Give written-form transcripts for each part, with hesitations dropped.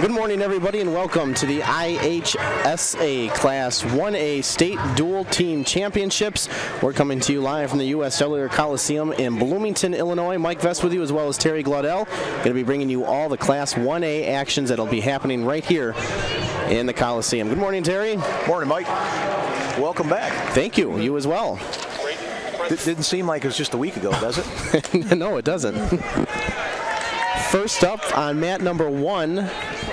Good morning, everybody, and welcome to the IHSA Class 1A State Dual Team Championships. We're coming to you live from the U.S. Cellular Coliseum in Bloomington, Illinois. Mike Vest with you, as well as Terry Glaudel. Going to be bringing you all the Class 1A actions that'll be happening right here in the Coliseum. Good morning, Terry. Morning, Mike. Welcome back. Thank you. You as well. It didn't seem like it was just a week ago, does it? No, it doesn't. First up on mat number 1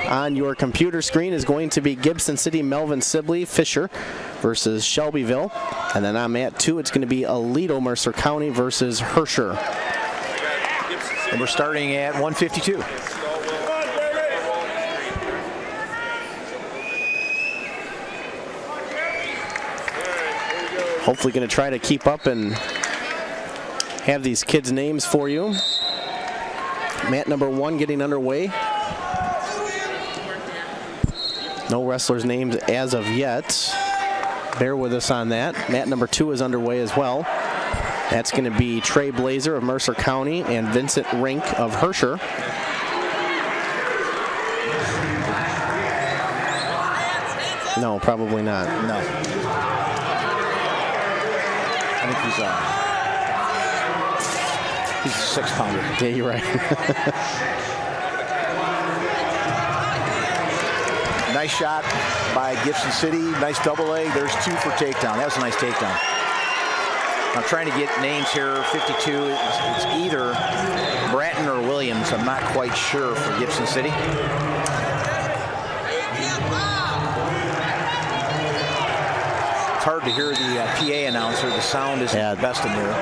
on your computer screen is going to be Gibson City Melvin Sibley Fisher versus Shelbyville. And then on mat 2, it's going to be Aledo Mercer County versus Herscher. And we're starting at 152. Hopefully going to try to keep up and have these kids' names for you. Mat number 1 getting underway. No wrestlers' names as of yet. Bear with us on that. Mat number 2 is underway as well. That's going to be Trey Blazer of Mercer County and Vincent Rink of Herscher. No, probably not. No. I think he's a 6-pounder. Yeah, you're right. Nice shot by Gibson City. Nice double leg. There's 2 for takedown. That was a nice takedown. I'm trying to get names here. 52. It's either Bratton or Williams. I'm not quite sure for Gibson City. It's hard to hear the PA announcer. The sound isn't the best in there.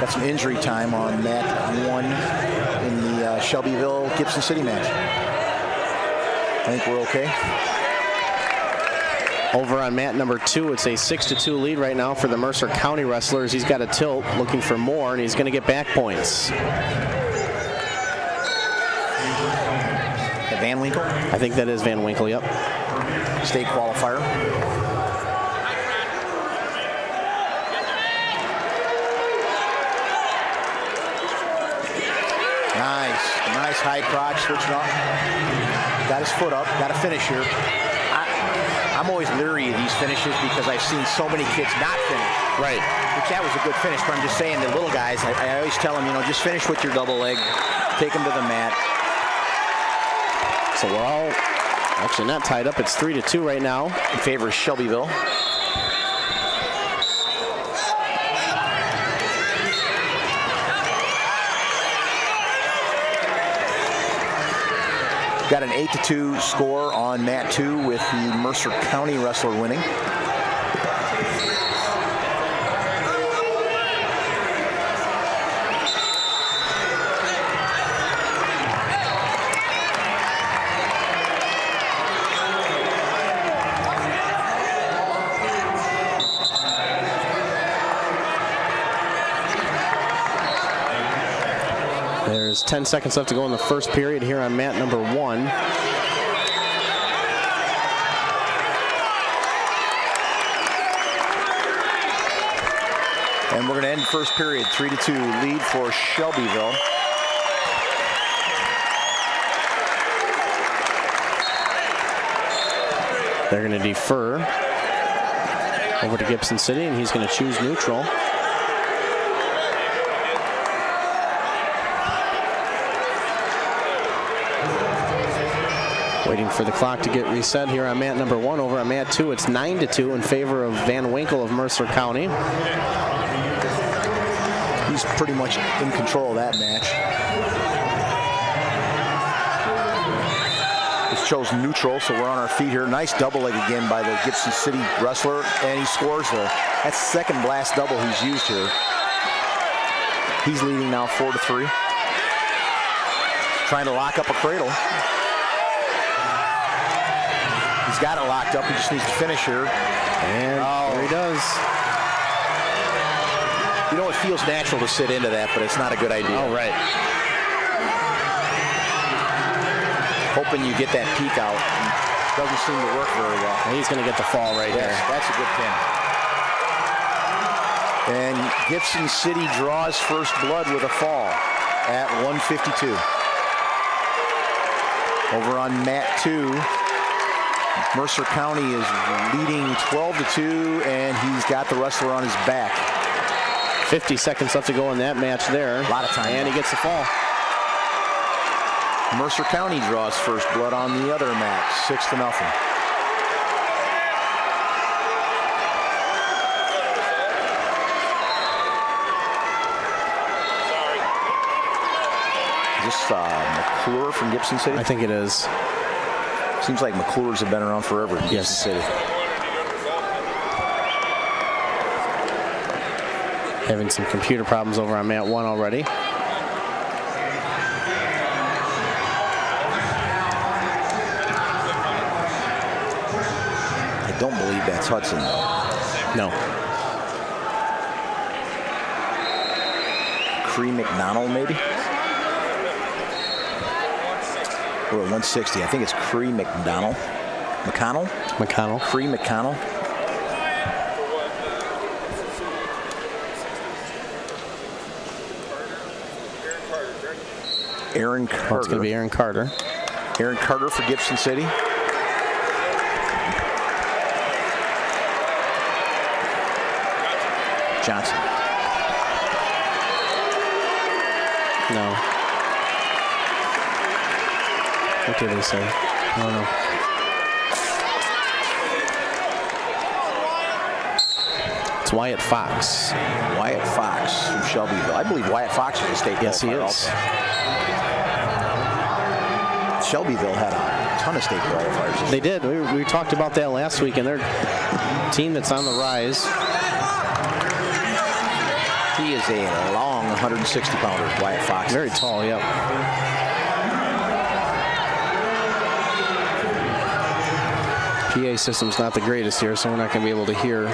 Got some injury time on mat 1 in the Shelbyville Gibson City match. I think we're okay. Over on mat number 2, it's a 6-2 lead right now for the Mercer County wrestlers. He's got a tilt, looking for more, and he's going to get back points. Van Winkle? I think that is Van Winkle, yep. State qualifier. Nice high crotch, switching up. Got his foot up, got a finish here. I'm always leery of these finishes because I've seen so many kids not finish. Right. Which that was a good finish, but I'm just saying the little guys, I always tell them, just finish with your double leg, take them to the mat. So we're all actually not tied up. It's 3-2 right now in favor of Shelbyville. Got an 8-2 score on mat 2 with the Mercer County wrestler winning. There's 10 seconds left to go in the first period here on mat number 1. And we're going to end the first period, 3-2 lead for Shelbyville. They're going to defer over to Gibson City, and he's going to choose neutral. Waiting for the clock to get reset here on mat number 1. Over on mat 2, it's 9-2 in favor of Van Winkle of Mercer County. He's pretty much in control of that match. He's chosen neutral, so we're on our feet here. Nice double leg again by the Gibson City wrestler, and he scores there. That's the second blast double he's used here. He's leading now 4-3. Trying to lock up a cradle. He's got it locked up. He just needs to finish here. And there he does. It feels natural to sit into that, but it's not a good idea. Oh, right. Hoping you get that peek out. Doesn't seem to work very well. He's going to get the fall right there. That's a good pin. And Gibson City draws first blood with a fall at 152. Over on mat 2, Mercer County is leading 12-2, and he's got the wrestler on his back. 50 seconds left to go in that match there. A lot of time. And he gets the fall. Mercer County draws first blood on the other match, 6-0. Is this McClure from Gibson City? I think it is. Seems like McClure's have been around forever in Gibson City. Having some computer problems over on mat 1 already. I don't believe that's Hudson, though. No. Cree McDonald, maybe? We're at 160. I think it's Cree McDonald. McConnell? McConnell. Cree McConnell. Aaron Carter. Oh, it's going to be Aaron Carter. Aaron Carter for Gibson City. Johnson. No. What did they say? I don't know. It's Wyatt Fox. Wyatt Fox from Shelbyville. I believe Wyatt Fox is a state qualifier. Yes, he is. Also. Shelbyville had a ton of state qualifiers. They did. We talked about that last week, and they're a team that's on the rise. He is a long 160-pounder, Wyatt Fox. Very tall, yep. PA system's not the greatest here, so we're not going to be able to hear.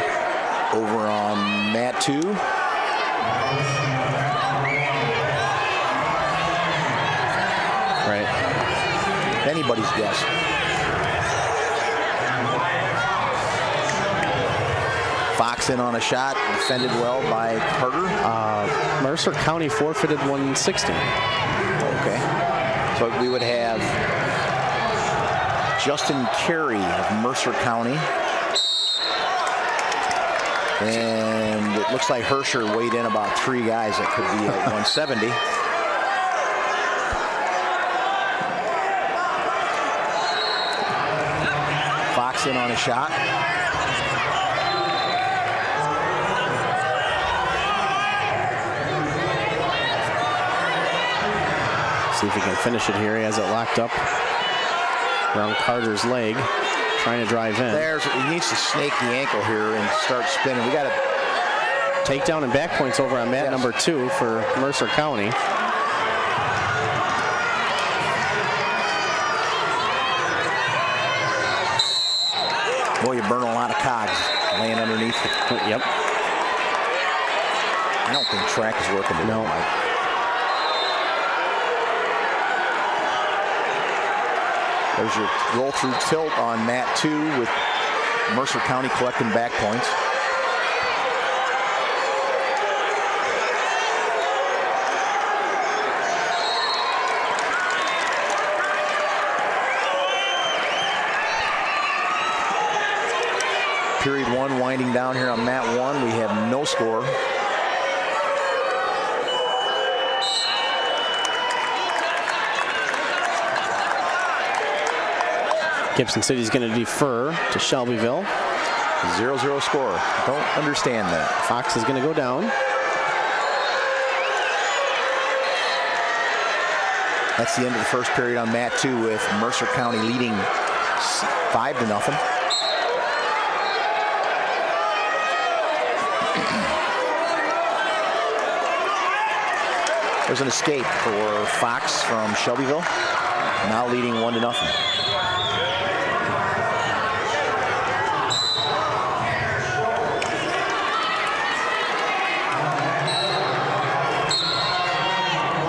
Over on mat 2. Right. Anybody's guess. Fox in on a shot, defended well by Carter. Mercer County forfeited 160. Okay. So we would have Justin Carey of Mercer County. And it looks like Herscher weighed in about 3 guys that could be at 170. Fox in on a shot. See if he can finish it here. He has it locked up around Carter's leg, trying to drive in. He needs to snake the ankle here and start spinning. We got to takedown and back points over on mat number 2 for Mercer County. Boy, you burn a lot of cogs laying underneath it. Yep. I don't think track is working today. No. There's your roll through tilt on mat 2 with Mercer County collecting back points. Period 1 winding down here on mat 1. We have no score. Gibson City's going to defer to Shelbyville. 0-0 score. Don't understand that. Fox is going to go down. That's the end of the first period on mat 2 with Mercer County leading 5-0. There's an escape for Fox from Shelbyville, now leading 1-0.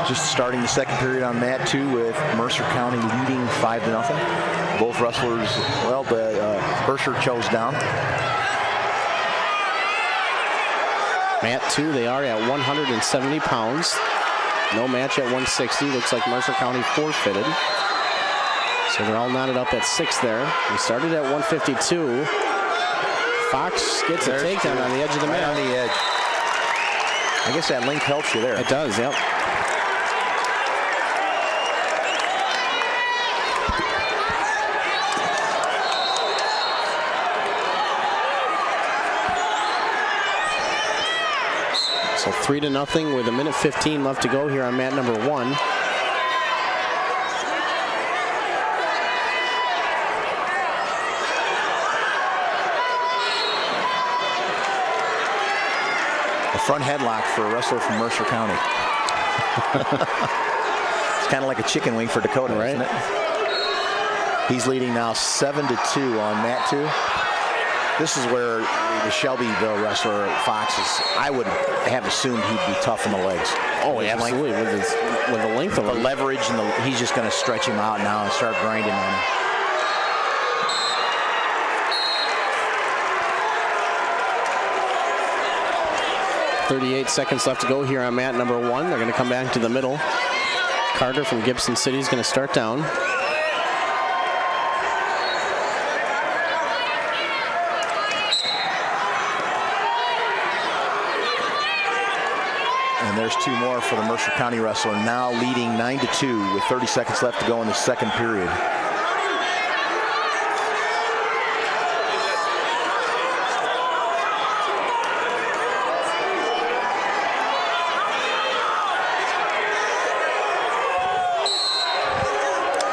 Just starting the second period on mat 2 with Mercer County leading 5-0. Both wrestlers, well, Herscher chose down. Mat 2, they are at 170 pounds. No match at 160. Looks like Mercer County forfeited. So they're all knotted up at 6 there. We started at 152. Fox gets a takedown on the edge of the mat. On the edge. I guess that length helps you there. It does, yep. So 3-0 with 1:15 left to go here on mat number 1. A front headlock for a wrestler from Mercer County. It's kind of like a chicken wing for Dakota, right? Isn't it? He's leading now 7-2 on mat 2. This is where the Shelbyville wrestler Fox is. I would have assumed he'd be tough in the legs. Oh, absolutely. With the length of the leverage, and he's just going to stretch him out now and start grinding on him. .38 seconds left to go here on mat number 1. They're going to come back to the middle. Carter from Gibson City is going to start down. And there's 2 more for the Mercer County wrestler, now leading 9-2 with 30 seconds left to go in the second period.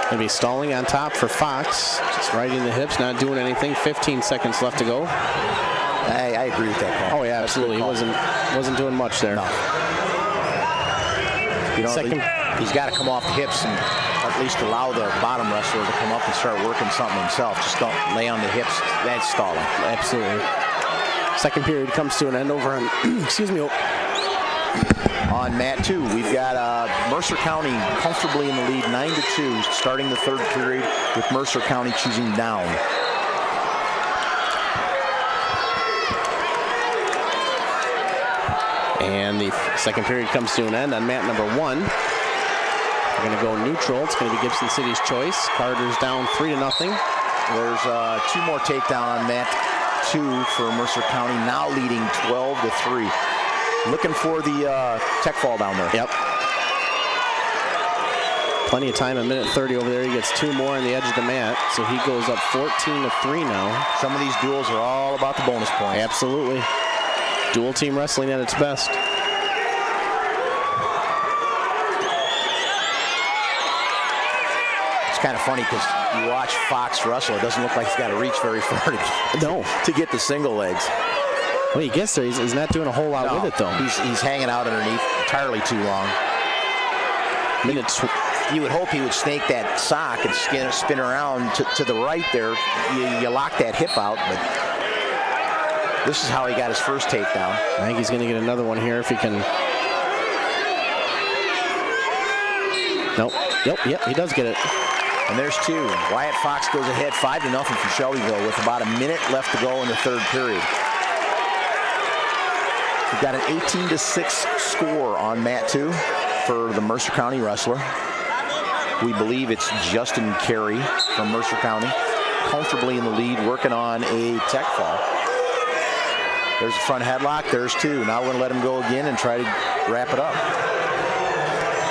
Going to be stalling on top for Fox. Just riding the hips, not doing anything. 15 seconds left to go. I agree with that call. Oh, yeah, absolutely. He wasn't doing much there. No. You know, he's got to come off the hips and at least allow the bottom wrestler to come up and start working something himself. Just don't lay on the hips. That's stalling. Absolutely. Second period comes to an end over on, excuse me, on mat 2, we've got Mercer County comfortably in the lead, 9-2, starting the third period with Mercer County choosing down. And the second period comes to an end on mat number 1. They're going to go neutral. It's going to be Gibson City's choice. Carter's down 3-0. There's 2 more takedown on mat 2 for Mercer County, now leading 12-3. Looking for the tech fall down there. Yep. Plenty of time, 1:30 over there. He gets 2 more on the edge of the mat, so he goes up 14-3 now. Some of these duels are all about the bonus points. Absolutely. Dual team wrestling at its best. It's kind of funny because you watch Fox wrestle. It doesn't look like he's got to reach very far to get the single legs. Well, he gets there. He's not doing a whole lot with it, though. He's hanging out underneath entirely too long. You would hope he would snake that sock and spin around to the right there. You lock that hip out, but this is how he got his first takedown. I think he's going to get another one here if he can. Nope. Yep, he does get it. And there's 2. Wyatt Fox goes ahead 5-0 from Shelbyville with about 1 minute left to go in the third period. We've got an 18-6 score on mat 2 for the Mercer County wrestler. We believe it's Justin Carey from Mercer County, comfortably in the lead, working on a tech fall. There's a front headlock. There's 2. Now we're going to let him go again and try to wrap it up.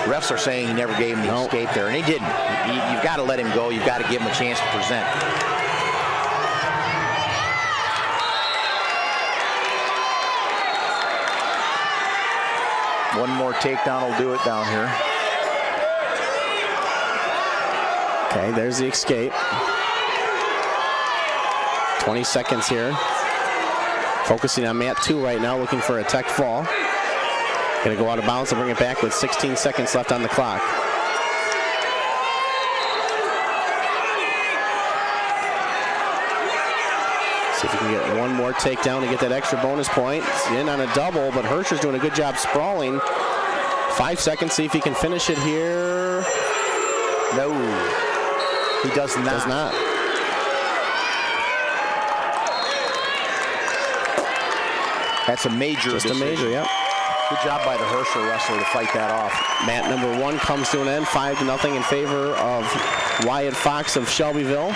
Refs are saying he never gave him the escape there, and he didn't. You've got to let him go. You've got to give him a chance to present. One more takedown will do it down here. Okay, there's the escape. 20 seconds here. Focusing on mat 2 right now, looking for a tech fall. Going to go out of bounds and bring it back with 16 seconds left on the clock. See if we can get one more takedown to get that extra bonus point. It's in on a double, but Herscher's doing a good job sprawling. 5 seconds, see if he can finish it here. No, he does not. Does not. That's a major decision. Just a major, yep. Good job by the Herscher wrestler to fight that off. Mat number 1 comes to an end, 5-0 in favor of Wyatt Fox of Shelbyville.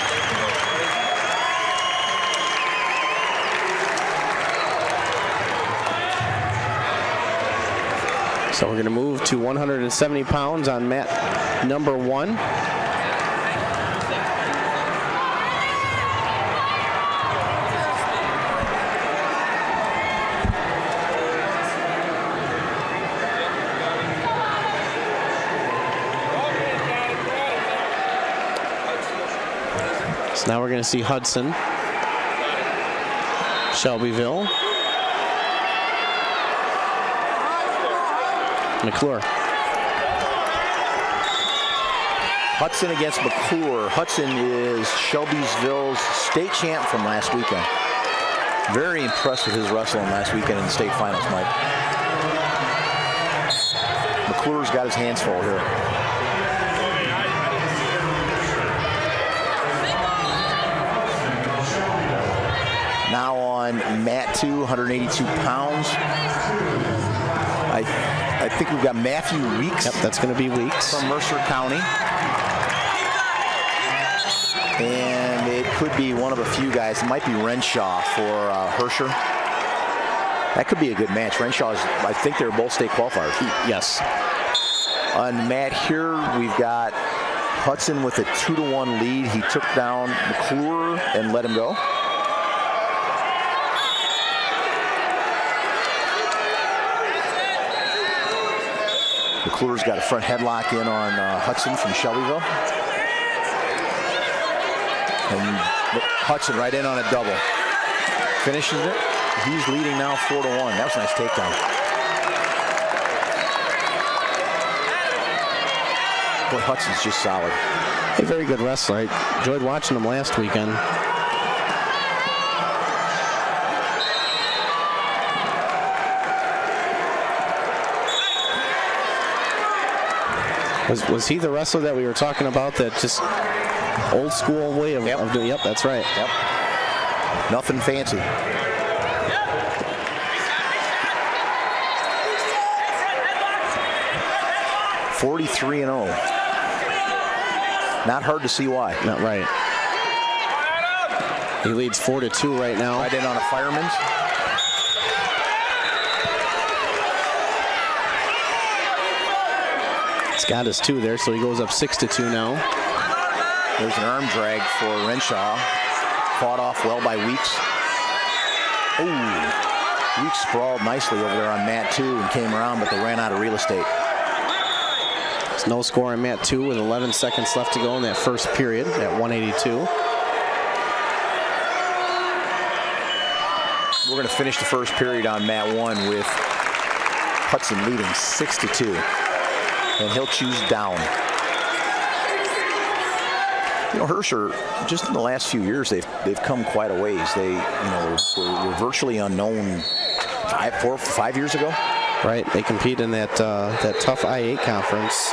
So we're going to move to 170 pounds on mat number 1. So now we're going to see Hudson, Shelbyville, McClure. Hudson against McClure. Hudson is Shelbyville's state champ from last weekend. Very impressed with his wrestling last weekend in the state finals, Mike. McClure's got his hands full here. Now on mat 2, 182 pounds. I think we've got Matthew Weeks. Yep, that's going to be Weeks. From Mercer County. And it could be one of a few guys. It might be Renshaw for Herscher. That could be a good match. Renshaw is, I think they're both state qualifiers. Yes. On mat here, we've got Hudson with a 2-1 lead. He took down McClure and let him go. McClure's got a front headlock in on Hudson from Shelbyville. And Hudson right in on a double. Finishes it. He's leading now 4-1. That was a nice takedown. Boy, Hudson's just solid. A very good wrestler. I enjoyed watching him last weekend. Was he the wrestler that we were talking about that just old school way of doing? Yep, that's right. Yep. Nothing fancy. Yep. 43-0. Not hard to see why. Not right. He leads 4-2 right now. Right in on a fireman's. Got his 2 there, so he goes up 6-2 now. There's an arm drag for Renshaw. Fought off well by Weeks. Ooh. Weeks sprawled nicely over there on mat 2 and came around, but they ran out of real estate. There's no score on mat 2 with 11 seconds left to go in that first period at 182. We're going to finish the first period on mat 1 with Hudson leading 6-2. And he'll choose down. You know, Herscher, just in the last few years, they've come quite a ways. They, were virtually unknown 5 years ago. Right. They compete in that tough I-8 conference.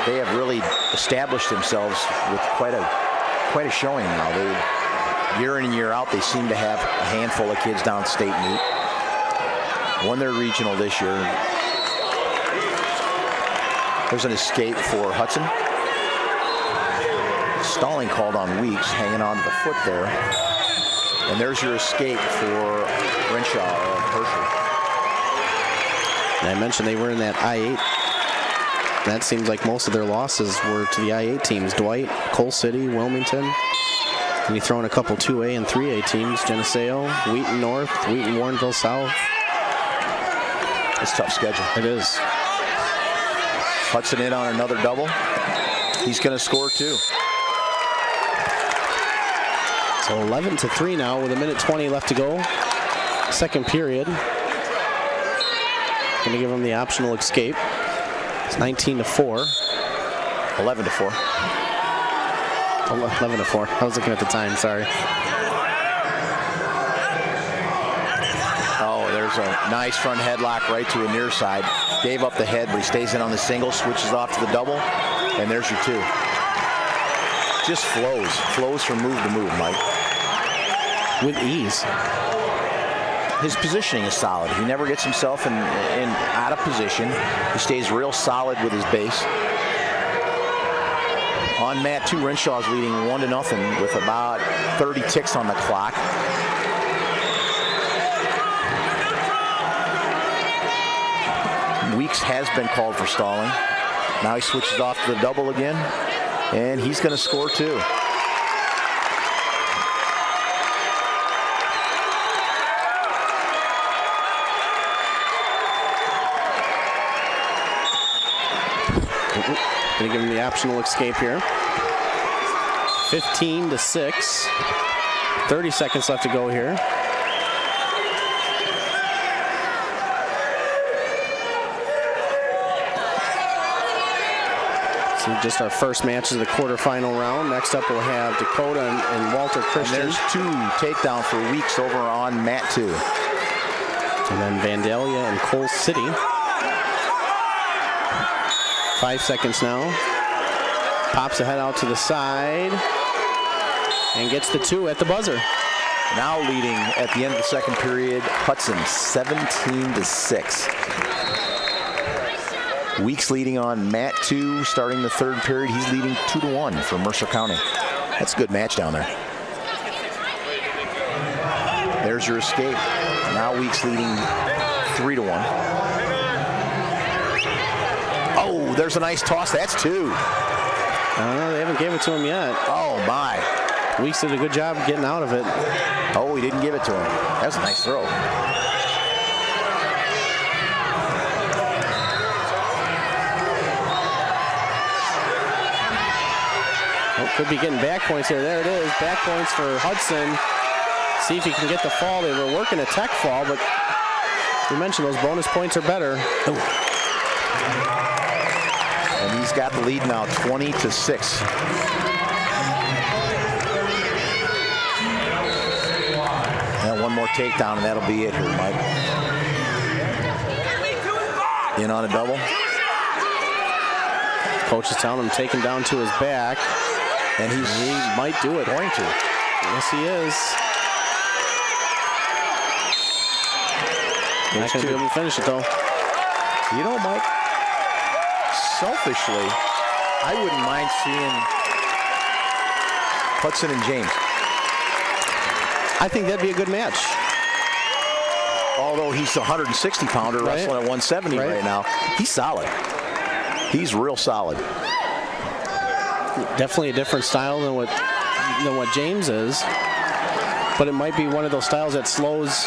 They have really established themselves with quite a showing now. They, year in and year out, they seem to have a handful of kids down state meet. Won their regional this year. There's an escape for Hudson. Stalling called on Weeks, hanging on to the foot there. And there's your escape for Renshaw of Herscher. I mentioned they were in that I-8. That seems like most of their losses were to the I-8 teams. Dwight, Coal City, Wilmington. And you throw in a couple 2A and 3A teams. Geneseo, Wheaton North, Wheaton Warrenville South. It's a tough schedule. It is. Hudson in on another double. He's going to score 2. So 11-3 now with 1:20 left to go. Second period. Going to give him the optional escape. It's 19-4. 11-4. 11-4. I was looking at the time, sorry. Oh, there's a nice front headlock right to a near side. Gave up the head, but he stays in on the single, switches off to the double, and there's your 2. Just flows from move to move, Mike. With ease. his positioning is solid. He never gets himself in out of position. He stays real solid with his base. On mat 2, Renshaw's leading 1-0 with about 30 ticks on the clock. Weeks has been called for stalling. Now he switches off to the double again, and he's going to score too. Going to give him the optional escape here. 15-6. 30 seconds left to go here. So just our first match of the quarterfinal round. Next up we'll have Dakota and Walter Christian. And there's 2 takedown for Weeks over on mat 2. And then Vandalia and Cole City. 5 seconds now. Pops the head out to the side and gets the 2 at the buzzer. Now leading at the end of the second period, Hudson 17-6. Weeks leading on mat 2, starting the third period. He's leading 2-1 for Mercer County. That's a good match down there. There's your escape. Now Weeks leading 3-1. Oh, there's a nice toss. That's 2. They haven't gave it to him yet. Oh, my. Weeks did a good job of getting out of it. Oh, he didn't give it to him. That was a nice throw. Could be getting back points here. There it is. Back points for Hudson. See if he can get the fall. They were working a tech fall, but we mentioned those bonus points are better. Ooh. And he's got the lead now, 20-6. Now one more takedown, and that'll be it here, Mike. In on a double. Coach is telling him to take him down to his back. And he might do it. Going to. Yes, he is. Not going to be able to finish it, though. You know, Mike, selfishly, I wouldn't mind seeing Hudson and James. I think that'd be a good match. Although he's a 160-pounder wrestling at 170 right now. He's solid. He's real solid. Definitely a different style than what James is, but it might be one of those styles that slows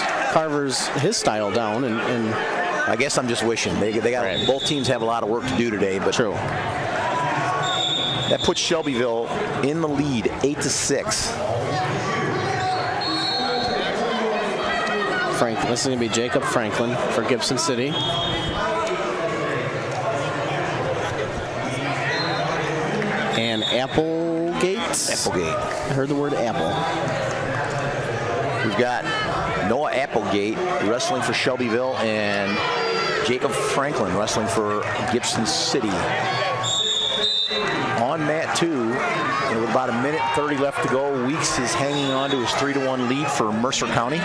his style down. And I guess I'm just wishing they got both teams have a lot of work to do today. But true. That puts Shelbyville in the lead, 8-6. This is going to be Jacob Franklin for Gibson City. And Applegate. I heard the word apple. We've got Noah Applegate wrestling for Shelbyville and Jacob Franklin wrestling for Gibson City. On mat 2, with about 1:30 left to go, Weeks is hanging on to his 3-1 lead for Mercer County.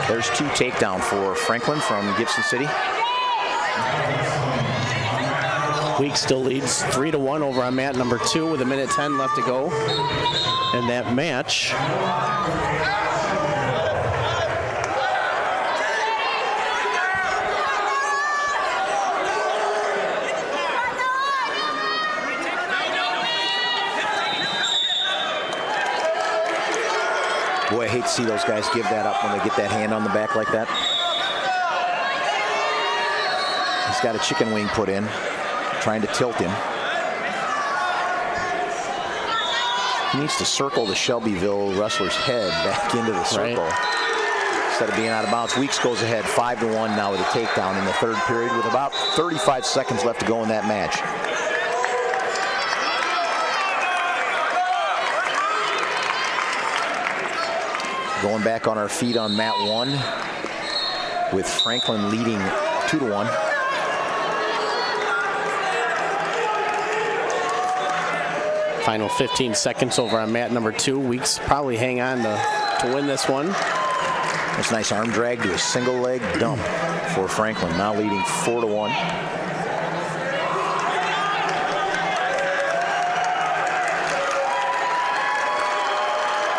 There's 2 takedown for Franklin from Gibson City. Weeks still leads 3-1 over on mat number 2 with 1:10 left to go in that match. Boy, I hate to see those guys give that up when they get that hand on the back like that. He's got a chicken wing put in, trying to tilt him. He needs to circle the Shelbyville wrestler's head back into the circle instead of being out of bounds. Weeks goes ahead 5-1 now with a takedown in the third period with about 35 seconds left to go in that match. Going back on our feet on mat 1 with Franklin leading 2-1. Final 15 seconds over on mat number 2. Weeks probably hang on to win this one. That's a nice arm drag to a single leg dump for Franklin, now leading 4-1.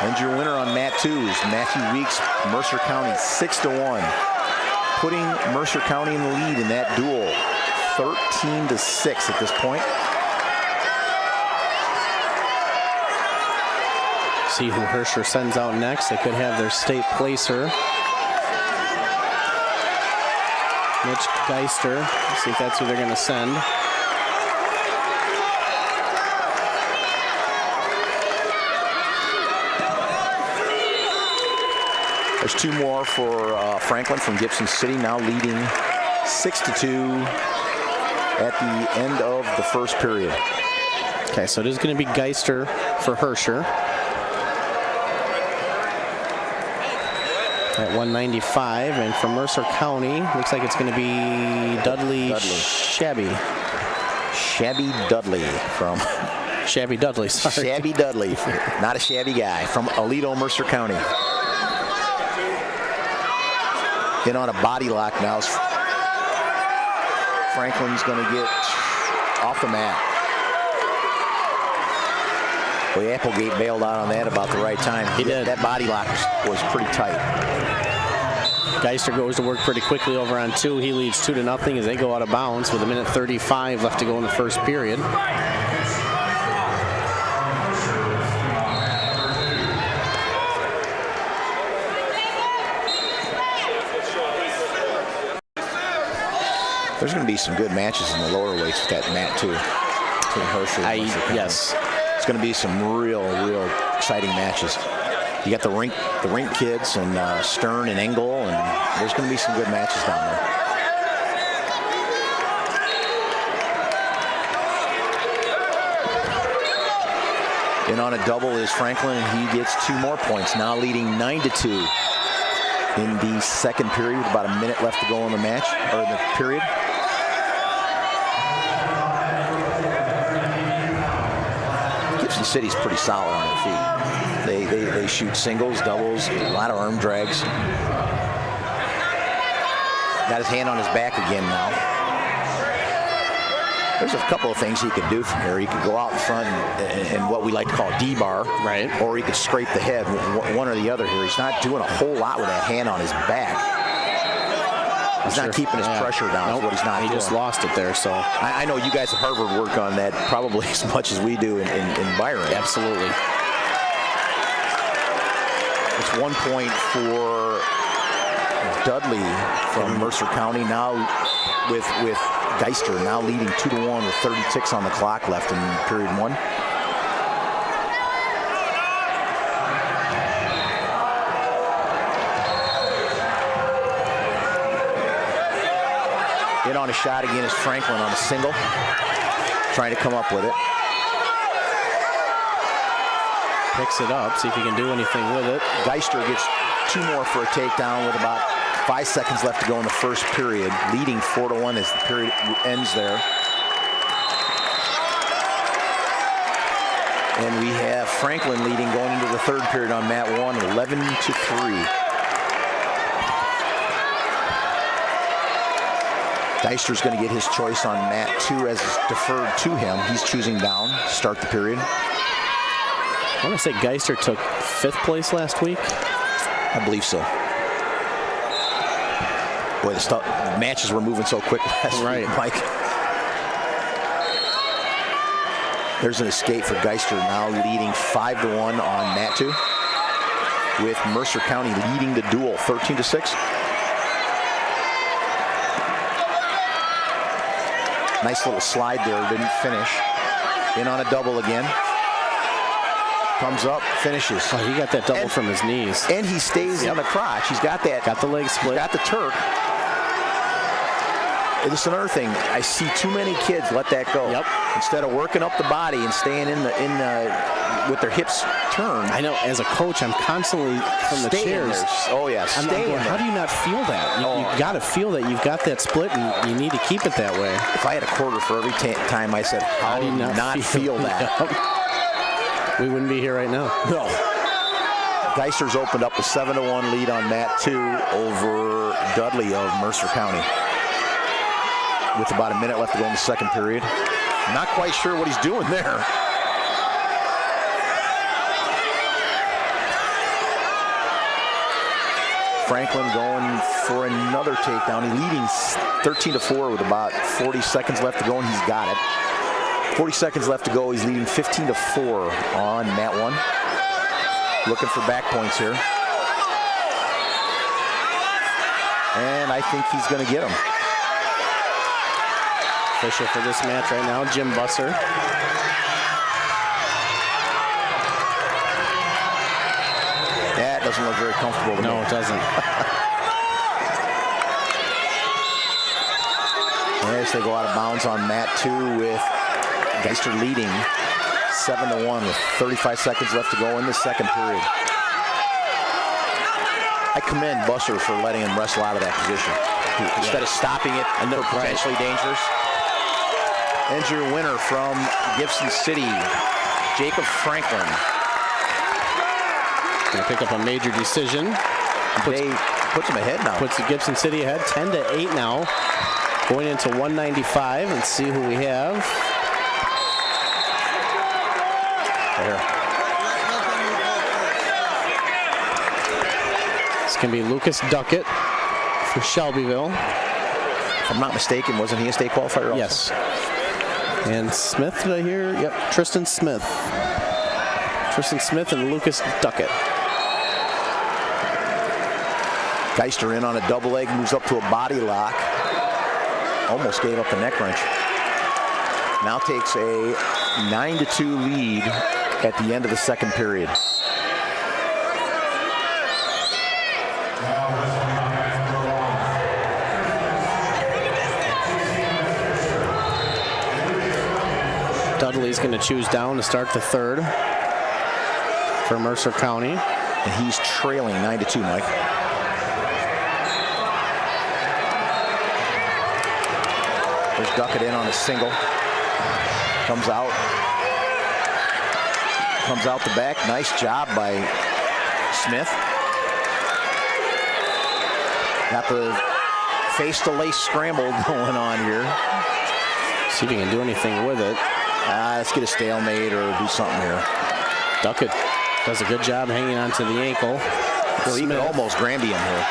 And your winner on mat 2 is Matthew Weeks, Mercer County, 6-1. Putting Mercer County in the lead in that duel, 13-6 at this point. See who Herscher sends out next. They could have their state placer, Mitch Geister. Let's see if that's who they're going to send. There's 2 more for Franklin from Gibson City, now leading 6-2 at the end of the first period. Okay, so it is going to be Geister for Herscher at 195, and for Mercer County, looks like it's going to be Dudley. Shabby Dudley from Shabby Dudley. Sorry. Shabby Dudley, not a shabby guy, from Aledo, Mercer County. In on a body lock now. Franklin's going to get off the mat. Well, Applegate bailed out on that about the right time. He did. That body lock was pretty tight. Geister goes to work pretty quickly over on 2. He leads 2-0 as they go out of bounds with 1:35 left to go in the first period. There's going to be some good matches in the lower weights with that mat too. Herscher, yes. It's going to be some real exciting matches. You got the rink kids and Stern and Engel, and there's going to be some good matches down there. In on a double is Franklin, and he gets 2 more points, now leading 9-2 in the second period with about a minute left to go in the match, or the period. Gibson City's pretty solid on their feet. They shoot singles, doubles, a lot of arm drags. Got his hand on his back again now. There's a couple of things he could do from here. He could go out in front and what we like to call D-bar. Right. Or he could scrape the head, one or the other here. He's not doing a whole lot with that hand on his back. He's not keeping his pressure down. Nope. Is what he's not doing. He just lost it there. So I know you guys at Harvard work on that probably as much as we do in Byron. Absolutely. It's 1 point for Dudley from Mercer County, now with Geister now leading 2-1 with 30 ticks on the clock left in period 1. In on a shot again is Franklin on a single, trying to come up with it. Picks it up, see if he can do anything with it. Geister gets 2 more for a takedown with about 5 seconds left to go in the first period, leading 4-1 as the period ends there. And we have Franklin leading going into the third period on mat 1, 11-3. Geister's going to get his choice on mat 2 as it's deferred to him. He's choosing down to start the period. I want to say Geister took 5th place last week. I believe so. Boy, the matches were moving so quick last week, Mike. There's an escape for Geister, now leading 5-1 on mat 2, with Mercer County leading the duel 13-6. Nice little slide there, didn't finish. In on a double again. Comes up, finishes. Oh, he got that double from his knees. And he stays on the crotch. He's got that. Got the leg split. Got the Turk. This is another thing. I see too many kids let that go. Yep. Instead of working up the body and staying with their hips turned. I know. As a coach, I'm constantly from the chairs. Oh yeah, how do you not feel that? You've got to feel that you've got that split, and you need to keep it that way. If I had a quarter for every time I said, how do you not feel that? we wouldn't be here right now. No. Geister's opened up a 7-1 lead on Mat 2 over Dudley of Mercer County. With about a minute left to go in the second period. Not quite sure what he's doing there. Franklin going for another takedown. He's leading 13-4 with about 40 seconds left to go, and he's got it. 40 seconds left to go. He's leading 15-4 on Mat 1. Looking for back points here. And I think he's going to get them. Official for this match right now, Jim Busser. That doesn't look very comfortable to me. No, it doesn't. As they go out of bounds on Mat 2 with Geister leading 7-1 with 35 seconds left to go in the second period. I commend Busser for letting him wrestle out of that position instead of stopping it and they're potentially dangerous. Injury winner from Gibson City, Jacob Franklin. Gonna pick up a major decision. Puts him ahead now. Puts the Gibson City ahead, 10-8 now. Going into 195. Let's see who we have. There. This can be Lucas Duckett for Shelbyville. If I'm not mistaken, wasn't he a state qualifier also? Yes. And Smith, did I hear? Yep, Tristan Smith. Tristan Smith and Lucas Duckett. Geister in on a double leg, moves up to a body lock. Almost gave up the neck wrench. Now takes a 9-2 lead at the end of the second period. Dudley's going to choose down to start the third for Mercer County. And he's trailing 9-2, Mike. There's Duckett in on a single. Comes out the back. Nice job by Smith. Got the face to lace scramble going on here. See if he can do anything with it. Let's get a stalemate or do something here. Duckett does a good job hanging onto the ankle. Well, he could almost Granby him here.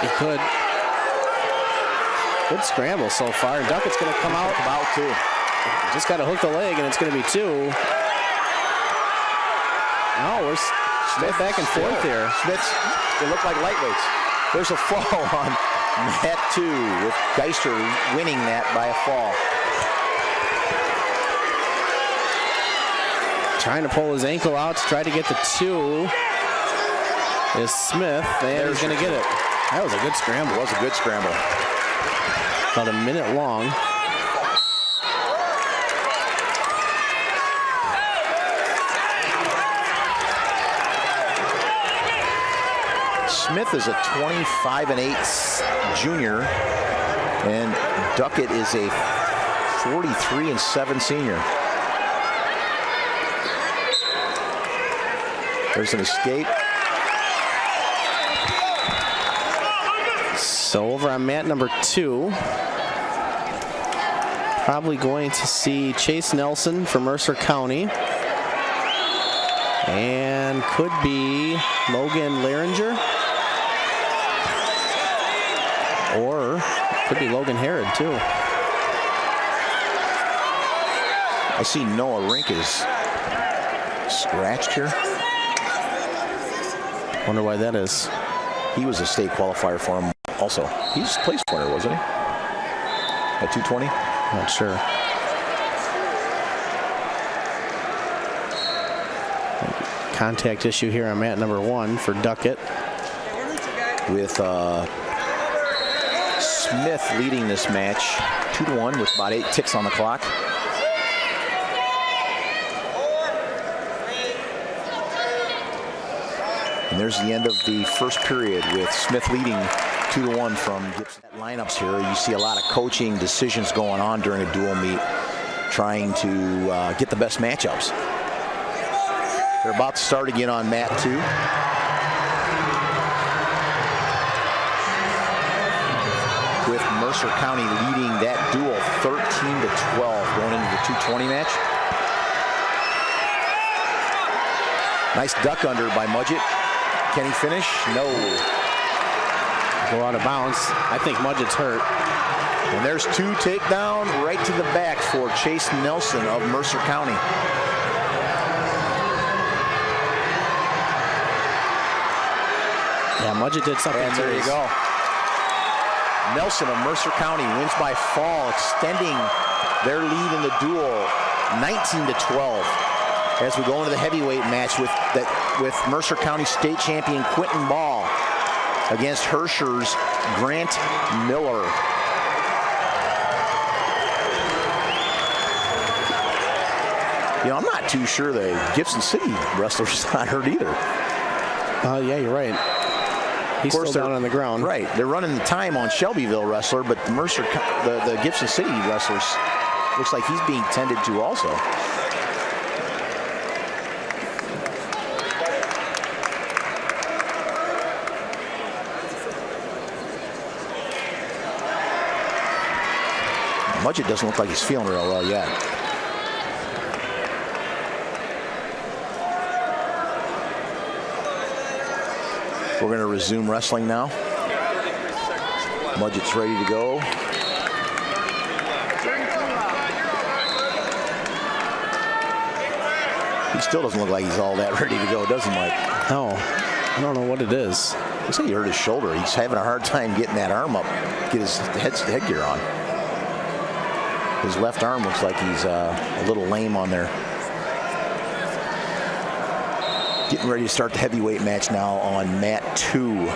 He could. Good scramble so far. And Duckett's going to come out. Too. Just got to hook the leg, and it's going to be 2. No, we're Smith back and forth here. Smith's, they look like lightweights. There's a fall on Mat 2 with Geister winning that by a fall. Trying to pull his ankle out to try to get the 2 is Smith, and he's going to get it. That was a good scramble. It was a good scramble. About a minute long. Smith is a 25-8 junior, and Duckett is a 43-7 senior. There's an escape. So over on mat number 2, probably going to see Chase Nelson from Mercer County. And could be Logan Laringer. Or could be Logan Herod too. I see Noah Rink is scratched here. Wonder why that is. He was a state qualifier for him also. He's place winner, wasn't he? At 220? Not sure. Contact issue here on mat number 1 for Duckett. With Smith leading this match 2-1 with about 8 ticks on the clock. And there's the end of the first period with Smith leading 2-1 from Gibson. Lineups here, you see a lot of coaching decisions going on during a dual meet, trying to get the best matchups. They're about to start again on mat 2. With Mercer County leading that duel 13-12 going into the 220 match. Nice duck under by Mudgett. Can he finish? No. Go out of bounds. I think Mudgett's hurt. And there's 2 takedown right to the back for Chase Nelson of Mercer County. Yeah, Mudgett did something. And there you go. Nelson of Mercer County wins by fall, extending their lead in the duel 19-12. As we go into the heavyweight match with Mercer County State Champion Quentin Ball against Herscher's Grant Miller. You know, I'm not too sure the Gibson City wrestler's not hurt either. Yeah, you're right. He's still down on the ground. Right. They're running the time on Shelbyville wrestler, but the Gibson City wrestlers looks like he's being tended to also. Mudgett doesn't look like he's feeling real well yet. We're going to resume wrestling now. Mudgett's ready to go. He still doesn't look like he's all that ready to go, does he, Mike? No, I don't know what it is. Looks like he hurt his shoulder. He's having a hard time getting that arm up, get his headgear on. His left arm looks like he's a little lame on there. Getting ready to start the heavyweight match now on mat 2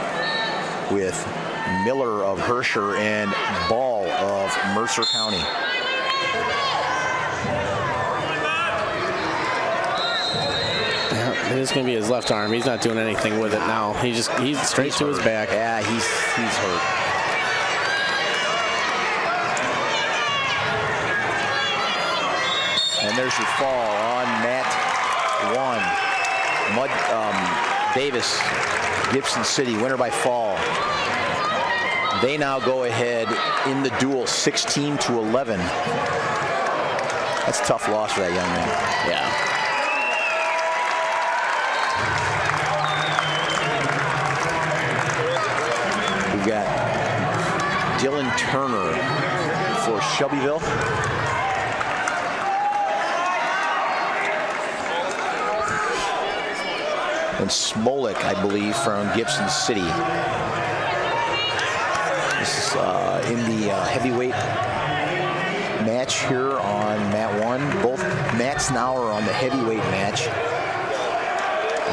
with Miller of Herscher and Ball of Mercer County. Yeah, it is going to be his left arm. He's not doing anything with it now. He's straight to his back. Yeah, he's hurt. And there's your fall on mat 1. Davis, Gibson City, winner by fall. They now go ahead in the duel 16-11. That's a tough loss for that young man. Yeah. We've got Dylan Turner for Shelbyville. And Smolik, I believe, from Gibson City. This is in the heavyweight match here on mat 1. Both mats now are on the heavyweight match.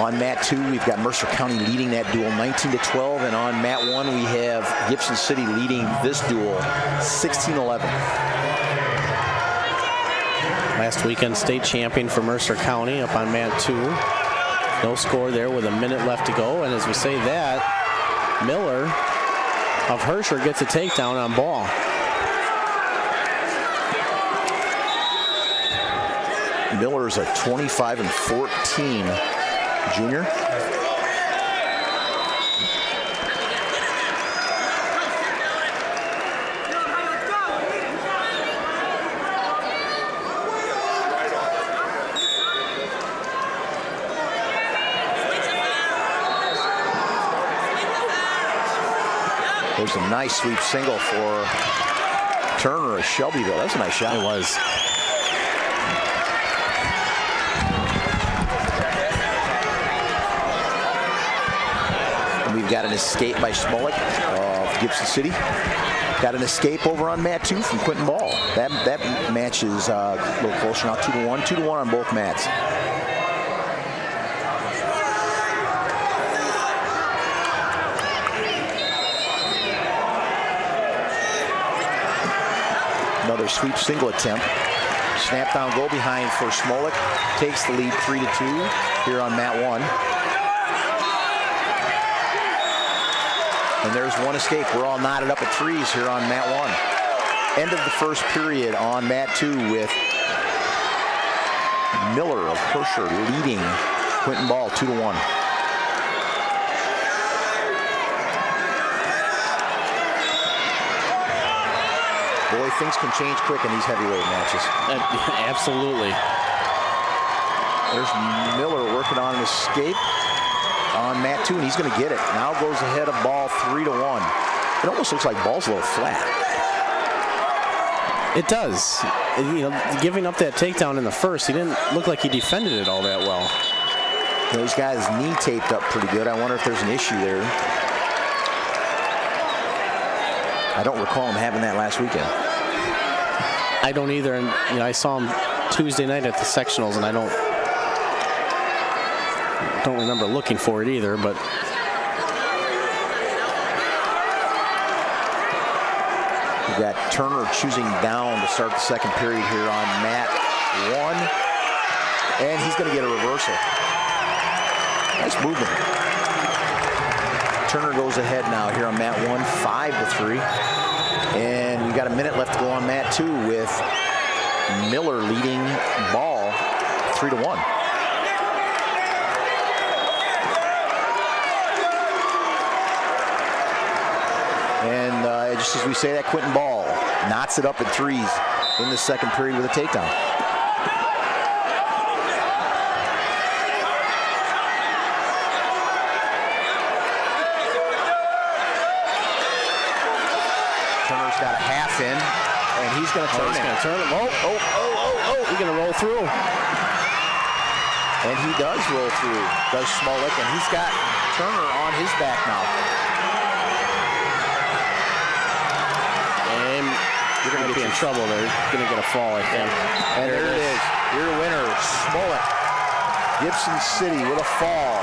On mat 2, we've got Mercer County leading that duel 19-12, and on mat 1, we have Gibson City leading this duel 16-11. Last weekend, state champion for Mercer County up on mat 2. No score there with a minute left to go. And as we say that, Miller of Herscher gets a takedown on Ball. Miller's a 25-14 junior. There's a nice sweep single for Turner of Shelbyville. That's a nice shot. It was. And we've got an escape by Smolik of Gibson City. Got an escape over on mat 2 from Quentin Ball. That match is a little closer now, 2-1. 2-1 on both mats. Another sweep single attempt. Snap down goal behind for Smolik. Takes the lead 3-2 here on mat 1. And there's one escape. We're all knotted up at threes here on mat 1. End of the first period on mat 2 with Miller of Herscher leading Quentin Ball, 2-1. Boy, things can change quick in these heavyweight matches. Absolutely. There's Miller working on an escape on Matt 2, and he's going to get it. Now goes ahead of Ball 3-1. It almost looks like Ball's a little flat. It does. You know, giving up that takedown in the first, he didn't look like he defended it all that well. You know, he's got his knee taped up pretty good. I wonder if there's an issue there. I don't recall him having that last weekend. I don't either, and you know, I saw him Tuesday night at the sectionals, and I don't remember looking for it either, but we've got Turner choosing down to start the second period here on mat 1, and he's going to get a reversal. Nice movement. Turner goes ahead now here on mat 1, 5-3, and we got a minute left to go on mat 2 with Miller leading Ball 3-1. And just as we say that, Quentin Ball knots it up at 3s in the second period with a takedown. Turner's got a half in, and he's going to turn it. He's going to turn it. Oh. He's going to roll through. And he does roll through, does Smolik, and he's got Turner on his back now. You're going to be in trouble there. You're going to get a fall, I think. And there it is. Your winner, Smolik. Gibson City with a fall.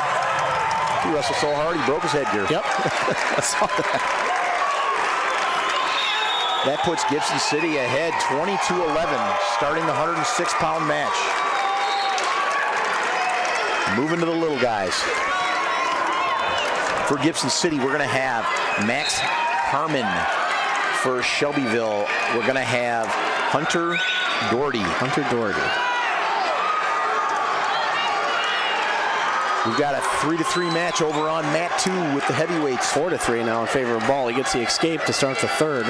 He wrestled so hard, he broke his headgear. Yep. I saw that. That puts Gibson City ahead 22-11, starting the 106-pound match. Moving to the little guys. For Gibson City, we're going to have Max Harmon. For Shelbyville, we're going to have Hunter Doherty. We've got a 3-3 match over on mat 2 with the heavyweights. 4-3 now in favor of Ball. He gets the escape to start the third.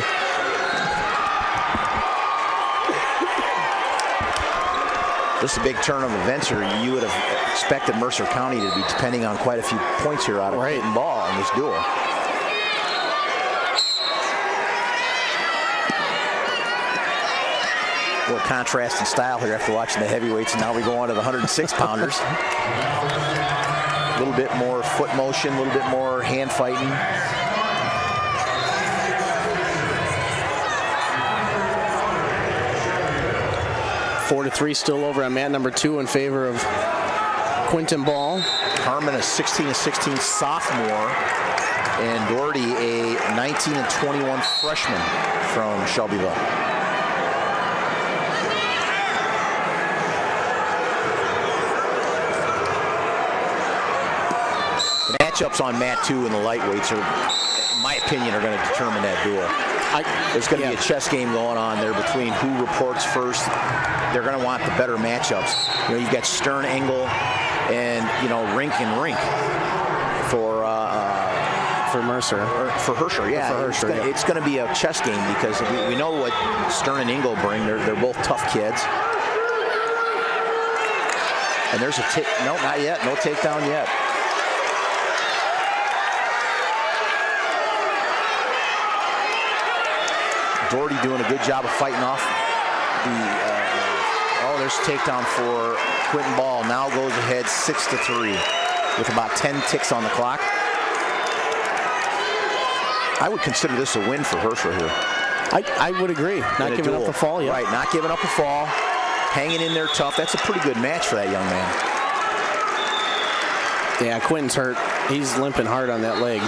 This is a big turn of events here. You would have expected Mercer County to be depending on quite a few points here out of Quentin Ball in this duel. A little contrast in style here after watching the heavyweights, and now we go on to the 106-pounders. A little bit more foot motion, a little bit more hand fighting. Four to 3 still over on mat number 2 in favor of Quentin Ball. Harmon, a 16-16 sophomore, and Doherty, a 19-21 freshman from Shelbyville. Matchups on mat 2 and the lightweights are, in my opinion, are going to determine that duel. There's going to be a chess game going on there between who reports first. They're going to want the better matchups. You know, you've got Stern Engel and, you know, Rink and Rink for Mercer. For Herscher, yeah. For Herscher, it's going to be a chess game because we know what Stern and Engel bring. They're both tough kids. And there's a no, not yet. No takedown yet. Doherty doing a good job of fighting off the. There's a takedown for Quentin Ball. Now goes ahead 6-3 with about 10 ticks on the clock. I would consider this a win for Herscher here. I would agree. Not giving up the fall yet. Right, not giving up the fall. Hanging in there tough. That's a pretty good match for that young man. Yeah, Quentin's hurt. He's limping hard on that leg.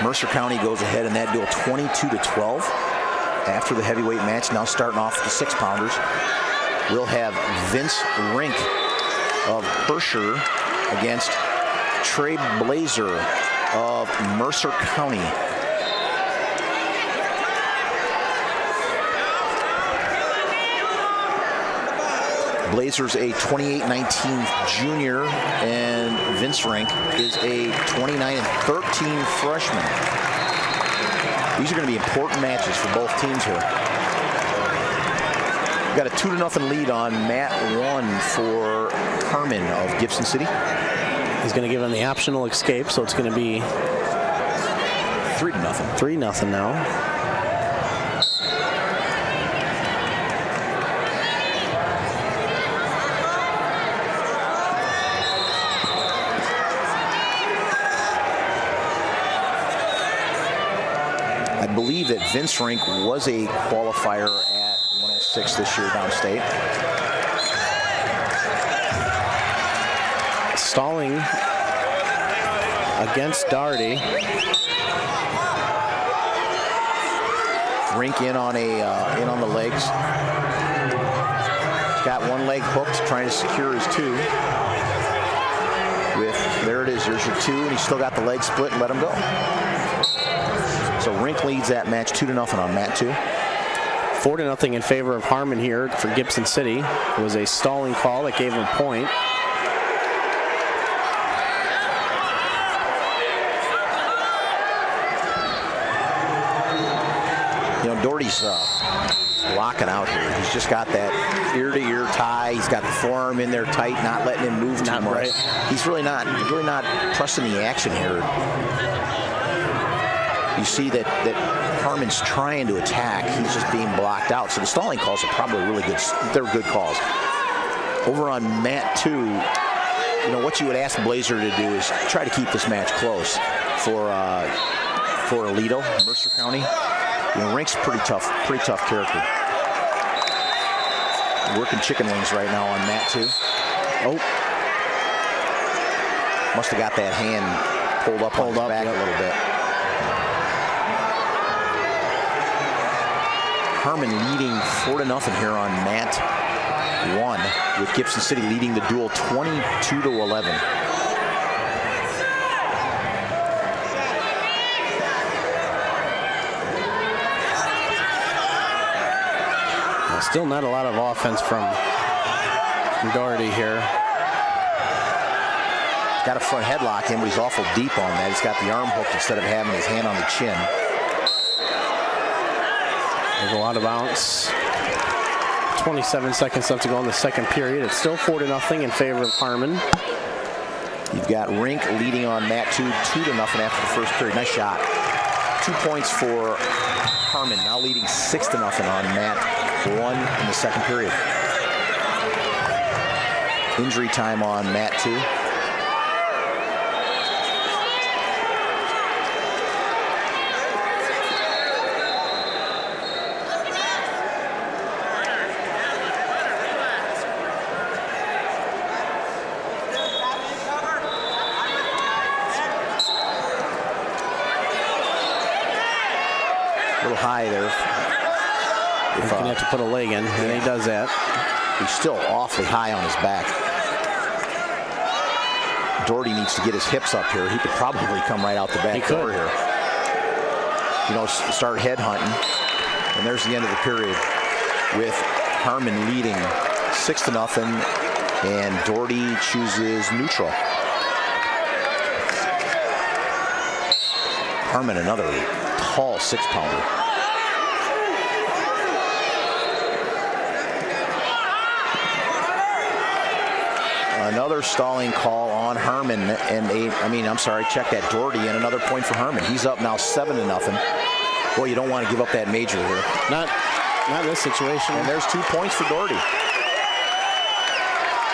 Mercer County goes ahead in that duel 22-12 after the heavyweight match. Now starting off the 6-pounders. We'll have Vince Rink of Herscher against Trey Blazer of Mercer County. Blazer's a 28-19 junior, and Vince Rink is a 29-13 freshman. These are going to be important matches for both teams here. We've got a 2-0 lead on mat 1 for Herman of Gibson City. He's going to give him the optional escape, so it's going to be 3-0. 3-0 now. I believe that Vince Rink was a qualifier at 106 this year downstate. Stalling against Daugherty. Rink in on the legs. Got one leg hooked, trying to secure his 2. There it is, there's your 2, and he's still got the leg split and let him go. So Rink leads that match 2-0 on mat 2. 4-0 in favor of Harmon here for Gibson City. It was a stalling call that gave him a point. You know, Doherty's locking out here. He's just got that ear-to-ear tie. He's got the forearm in there tight, not letting him move too much. He's really not pressing the action here. You see that Harmon's trying to attack. He's just being blocked out. So the stalling calls are probably really good. They're good calls. Over on mat 2, you know, what you would ask Blazer to do is try to keep this match close for Aledo, Mercer County. You know, Rink's pretty tough character. Working chicken wings right now on mat 2. Oh, must have got that hand pulled up on his back a little bit. Herman leading 4-0 here on mat 1, with Gibson City leading the duel 22-11. Still not a lot of offense from Daugherty here. Got a front headlock in, but he's awful deep on that. He's got the arm hooked instead of having his hand on the chin. There's a lot of bounce. 27 seconds left to go in the second period. It's still 4-0 in favor of Harmon. You've got Rink leading on mat 2, 2-0 after the first period. Nice shot. 2 points for Harmon, now leading 6-0 on mat 1 in the second period. Injury time on mat 2. A little high there. He's going to have to put a leg in, and he does that. He's still awfully high on his back. Daugherty needs to get his hips up here. He could probably come right out the back door here. You know, start head hunting. And there's the end of the period with Harmon leading 6-0, and Daugherty chooses neutral. Harmon, another tall 6-pounder. Another stalling call on Herman, and check that, Daugherty, and another point for Herman. He's up now 7-0. Boy, you don't want to give up that major here. Not in this situation. And there's 2 points for Daugherty.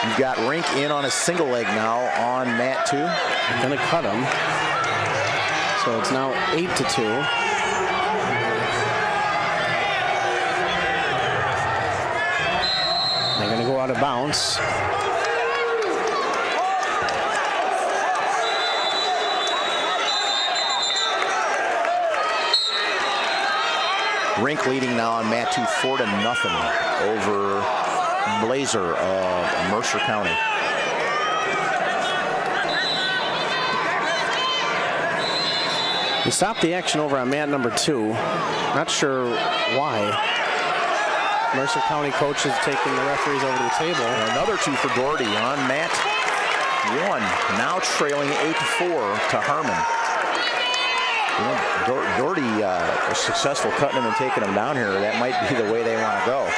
You've got Rink in on a single leg now on mat 2. Going to cut him. So it's now 8-2. They're going to go out of bounds. Rink leading now on mat 2, 4-0 over Blazer of Mercer County. We stopped the action over on mat number 2. Not sure why. Mercer County coaches taking the referees over to the table. And another 2 for Doherty on mat 1. Now trailing 8-4 to Harmon. You know, Doherty was successful cutting him and taking him down here. That might be the way they want to go.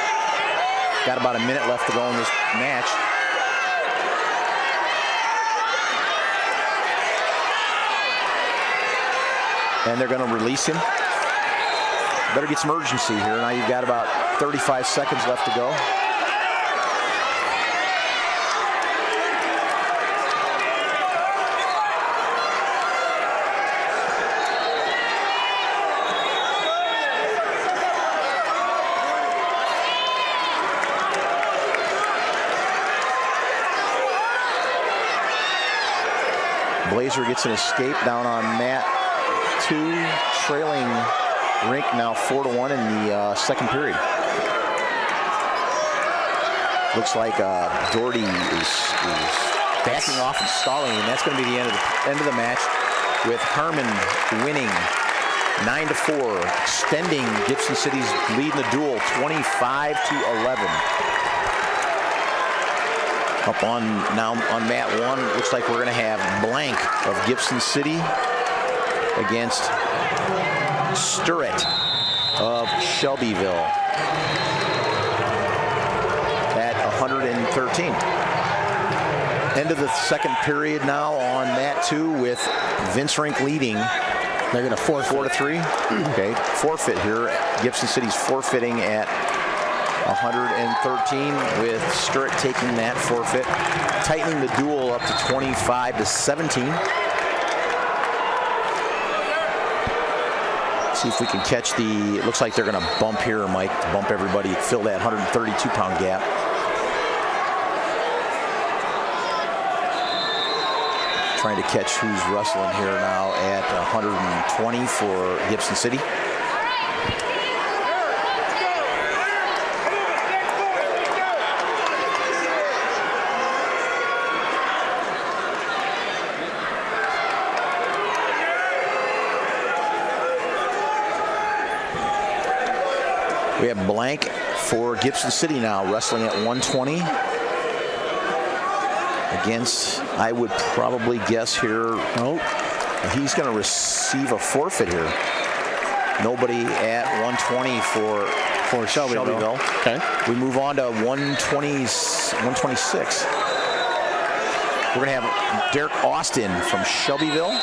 Got about a minute left to go in this match. And they're going to release him. Better get some urgency here. Now you've got about 35 seconds left to go. Blazer gets an escape down on mat 2, trailing Rink now 4-1 in the second period. Looks like Doherty is backing off and stalling, and that's going to be the end of the match, with Harmon winning 9-4, extending Gibson City's lead in the duel 25-11. Up on now on mat 1, looks like we're going to have blank of Gibson City against Sturrett of Shelbyville at 113. End of the second period now on mat 2 with Vince Rink leading. They're going to 4-3. Okay, forfeit here. Gibson City's forfeiting at 113 with Sturrett taking that forfeit, tightening the duel up to 25-17. See if we can catch the, it looks like they're going to bump here, Mike, to bump everybody, fill that 132-pound gap. Trying to catch who's wrestling here now at 120 for Gibson City. We have blank for Gibson City now, wrestling at 120 against, I would probably guess here, he's going to receive a forfeit here. Nobody at 120 for Shelbyville. Okay. We move on to 126. We're going to have Derek Austin from Shelbyville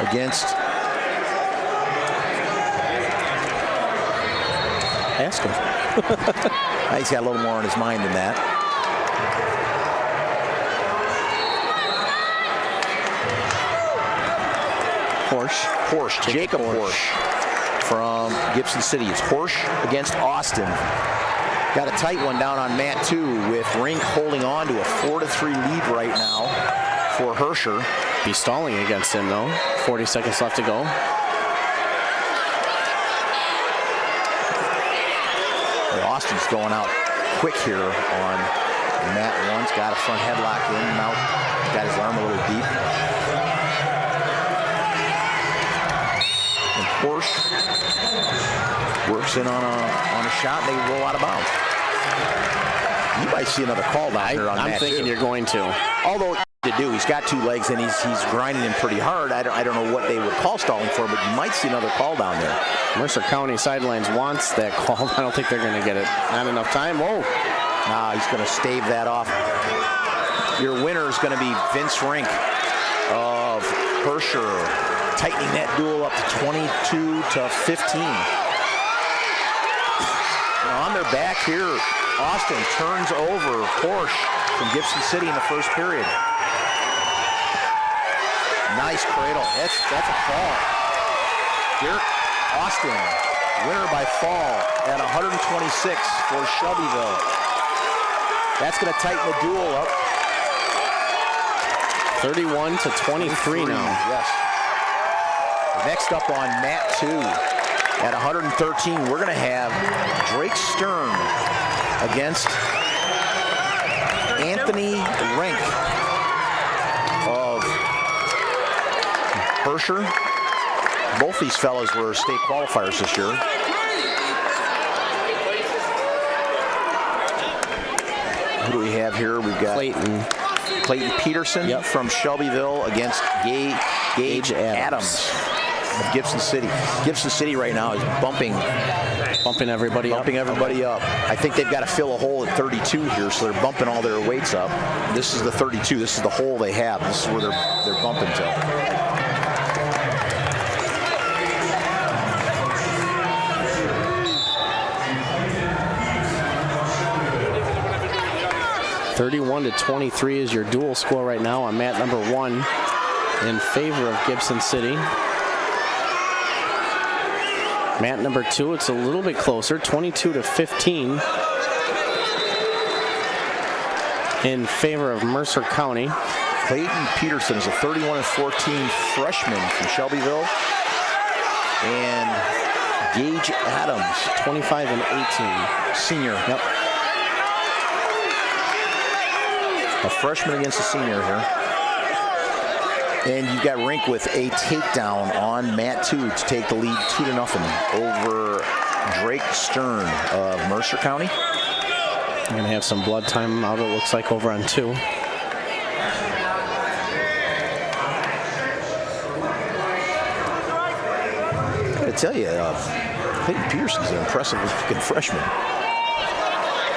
against, ask him. He's got a little more on his mind than that. Horsch. Jacob Horsch from Gibson City. It's Horsch against Austin. Got a tight one down on mat 2 with Rink holding on to a 4-3 lead right now for Herscher. Be stalling against him though. 40 seconds left to go. Austin's going out quick here on mat 1. Got a front headlock in, now got his arm a little deep. And Horsch works in on a shot, and they roll out of bounds. You might see another call down here on mat 2. I'm thinking you're going to. Although to do, he's got 2 legs and he's grinding him pretty hard. I don't know what they would call stalling for, but you might see another call down there. Mercer County sidelines wants that call. I don't think they're going to get it. Not enough time. Whoa. He's going to stave that off. Your winner is going to be Vince Rink of Herscher, tightening that duel up to 22-15. Now on their back here, Austin turns over Horsch from Gibson City in the first period. Nice cradle. That's a fall. Derek Austin, winner by fall at 126 for Shelbyville. That's going to tighten the duel up. 31-23 now. Yes. Next up on mat 2 at 113, we're going to have Drake Stern against Anthony Rink of Herscher. Both these fellows were state qualifiers this year. Who do we have here? We've got Clayton Peterson from Shelbyville against Gage Adams of Gibson City. Gibson City right now is bumping everybody up. I think they've got to fill a hole at 32 here, so they're bumping all their weights up. This is the 32. This is the hole they have. This is where they're bumping to. 31-23 is your dual score right now on mat number 1 in favor of Gibson City. Mat number 2, it's a little bit closer, 22-15 in favor of Mercer County. Clayton Peterson is a 31-14 freshman from Shelbyville. And Gage Adams, 25-18. Senior. Yep. A freshman against a senior here. And you've got Rink with a takedown on mat 2 to take the lead 2-0 over Drake Stern of Mercer County. We're going to have some blood time out, it looks like, over on 2. I tell you, Clayton Peterson's an impressive looking freshman.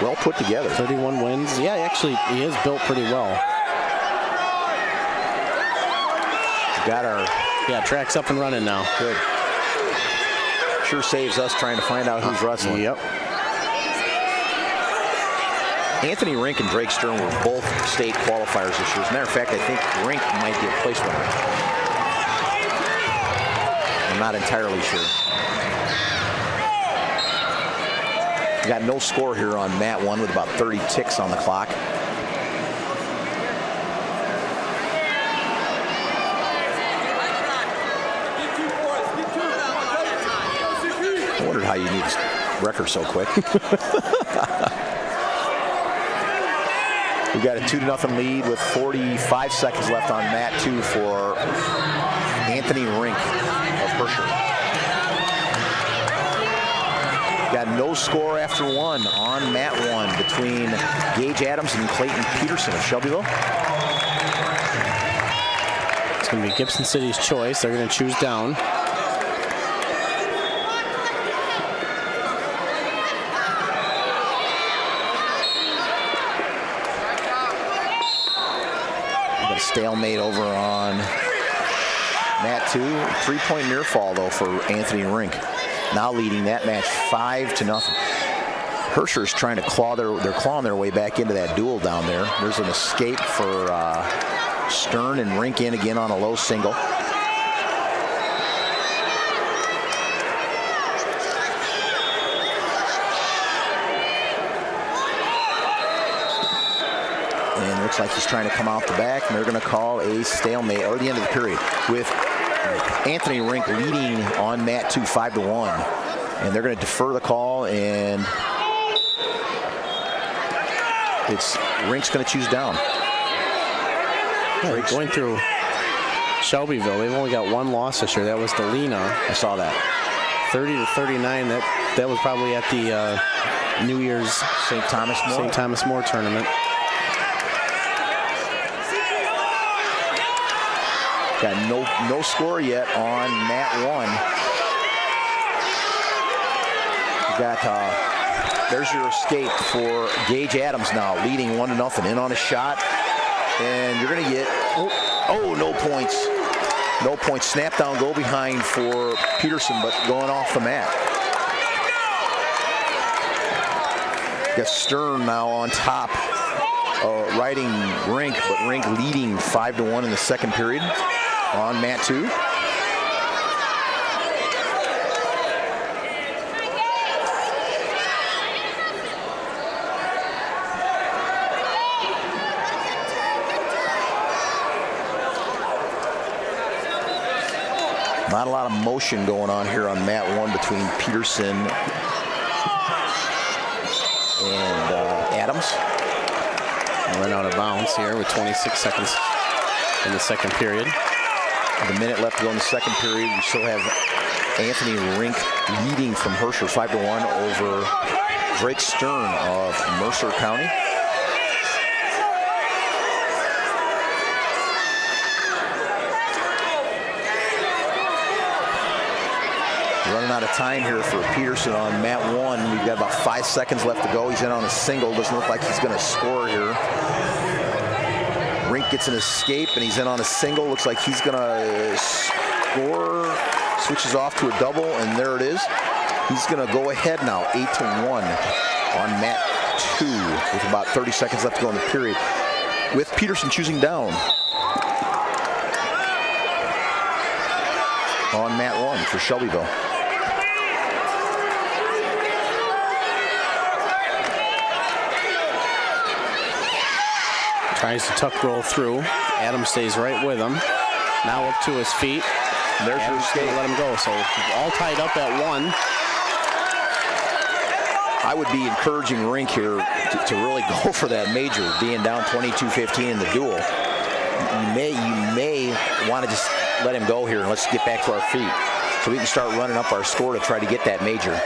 Well put together. 31 wins. Yeah, actually, he is built pretty well. Got our track's up and running now. Good. Sure saves us trying to find out who's wrestling. Yep. Anthony Rink and Drake Stern were both state qualifiers this year. As a matter of fact, I think Rink might be a place winner. I'm not entirely sure. We got no score here on mat 1 with about 30 ticks on the clock. I wondered how you need this record so quick. We've got a 2-0 lead with 45 seconds left on mat 2 for Anthony Rink of Herscher. Got no score after 1 on mat 1 between Gage Adams and Clayton Peterson of Shelbyville. It's going to be Gibson City's choice. They're going to choose down. Got a stalemate over on mat 2. 3-point near fall, though, for Anthony Rink. Now leading that match 5-0. Herscher's trying to they're clawing their way back into that duel down there. There's an escape for Stern, and Rink in again on a low single. And it looks like he's trying to come out the back, and they're going to call a stalemate, or the end of the period, with Anthony Rink leading on mat 2 5-1, and they're going to defer the call, and Rink's going to choose down. Yeah, going through Shelbyville, they've only got 1 loss this year. That was to Lena. I saw that. 30-39. That was probably at the New Year's St. Thomas More tournament. Got no score yet on mat 1. You got there's your escape for Gage Adams now, leading 1-0 in on a shot, and you're going to get no points. No points. Snap down, go behind for Peterson, but going off the mat. Got Stern now on top, riding Rink, but Rink leading 5-1 in the second period. On mat 2. Not a lot of motion going on here on mat 1 between Peterson and Adams. Run out of bounds here with 26 seconds in the second period. With a minute left to go in the second period, we still have Anthony Rink leading from Herscher 5-1 over Drake Stern of Mercer County. Running out of time here for Peterson on mat 1. We've got about 5 seconds left to go. He's in on a single. Doesn't look like he's going to score here. Rink gets an escape, and he's in on a single. Looks like he's going to score. Switches off to a double, and there it is. He's going to go ahead now, 8-1 on mat 2 with about 30 seconds left to go in the period, with Peterson choosing down on mat 1 for Shelbyville. Tries to tuck roll through. Adams stays right with him. Now up to his feet. There's your escape. Let him go. So all tied up at 1. I would be encouraging Rink here to really go for that major, being down 22-15 in the duel. You may want to just let him go here and let's get back to our feet so we can start running up our score to try to get that major.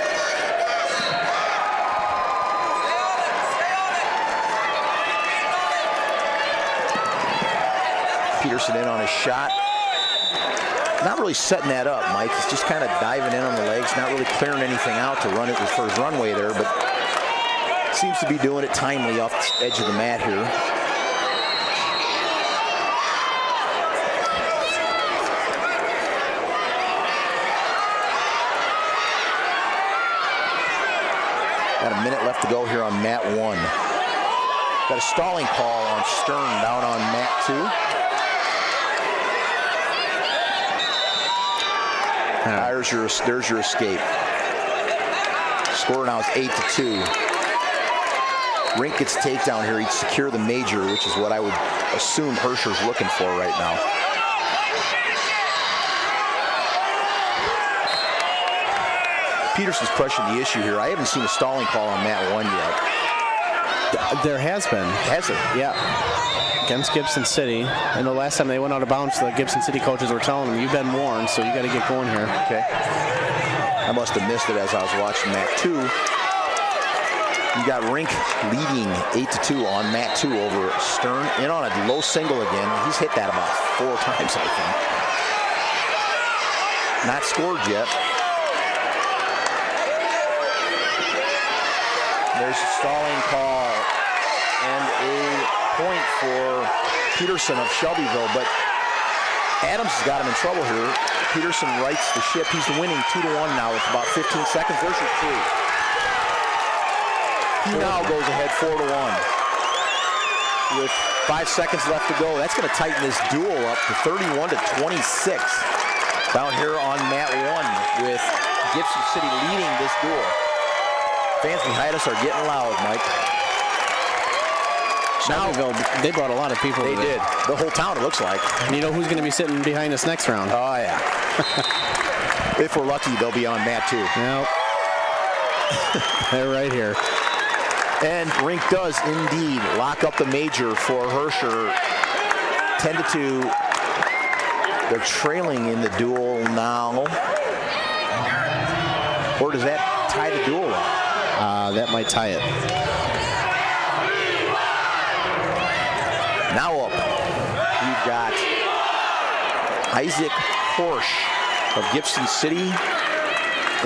Peterson in on his shot. Not really setting that up, Mike. He's just kind of diving in on the legs, not really clearing anything out to run it for his runway there, but seems to be doing it timely off the edge of the mat here. Got a minute left to go here on mat 1. Got a stalling call on Stern down on mat 2. There's your escape. Score now is 8-2. Rink gets a takedown here. He'd secure the major, which is what I would assume Herscher's looking for right now. Peterson's pressing the issue here. I haven't seen a stalling call on mat 1 yet. There has been. Has it? Yeah. Against Gibson City. And the last time they went out of bounds, the Gibson City coaches were telling them, you've been warned, so you got to get going here. Okay. I must have missed it as I was watching mat 2. You got Rink leading 8-2 on mat 2 over Stern. In on a low single again. He's hit that about 4 times, I think. Not scored yet. There's a stalling call and a point for Peterson of Shelbyville, but Adams has got him in trouble here. Peterson rights the ship. He's winning 2-1 now with about 15 seconds. There's your 3. He now goes ahead 4-1 with 5 seconds left to go. That's going to tighten this duel up to 31-26 down here on mat 1 with Gibson City leading this duel. Fans behind us are getting loud, Mike. Shelbyville, they brought a lot of people. They did. The whole town, it looks like. And you know who's going to be sitting behind us next round? Oh, yeah. If we're lucky, they'll be on mat 2. Nope. They're right here. And Rink does indeed lock up the major for Herscher. 10-2. They're trailing in the duel now. Or does that tie the duel up? That might tie it. Now up, we've got Isaac Herscher of Gibson City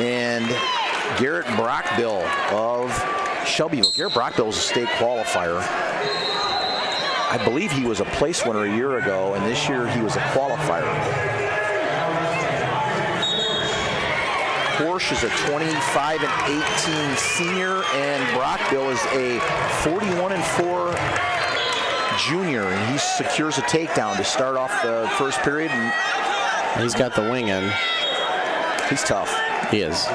and Garrett Brockbill of Shelbyville. Garrett Brockbill is a state qualifier. I believe he was a place winner a year ago, and this year he was a qualifier. Herscher is a 25-18 senior, and Brockbill is a 41-4 junior, and he secures a takedown to start off the first period. And he's got the wing in. He's tough. He is.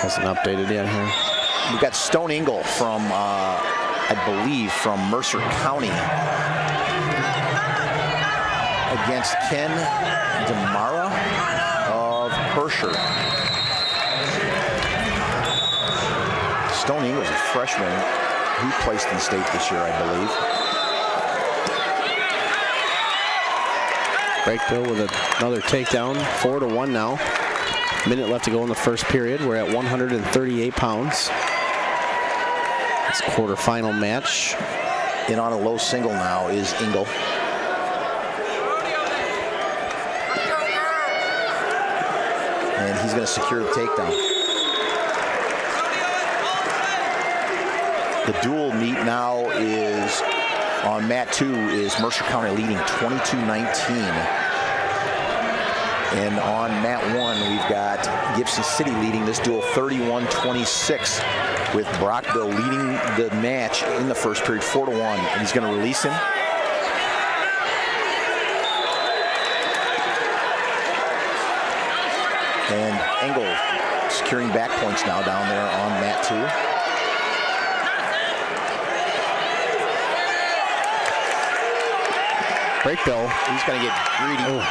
Hasn't updated yet here. We've got Stone Ingle from, I believe, from Mercer County against Ken Demara of Herscher. Stone Ingle's a freshman. He placed in state this year, I believe. Breakbill with another takedown. 4-1 now. Minute left to go in the first period. We're at 138 pounds. It's a quarterfinal match. In on a low single now is Ingle. And he's going to secure the takedown. The dual meet now is on mat 2 is Mercer County leading 22-19. And on mat 1, we've got Gibson City leading this duel 31-26, with Brockville leading the match in the first period 4-1. And he's going to release him. And Engel securing back points now down there on mat 2. Breakbill. He's going to get greedy. Oh.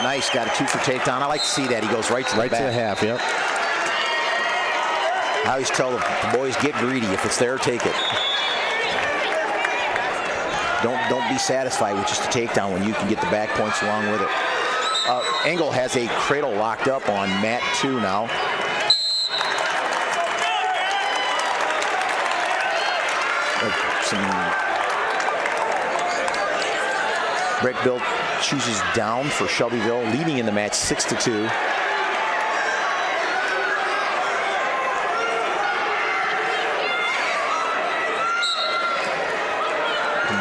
Nice, got a 2 for takedown. I like to see that. He goes right to the back. Right to the half, yep. I always tell the boys, get greedy. If it's there, take it. Don't be satisfied with just a takedown when you can get the back points along with it. Engel has a cradle locked up on mat 2 now. Breakbill chooses down for Shelbyville, leading in the match 6-2.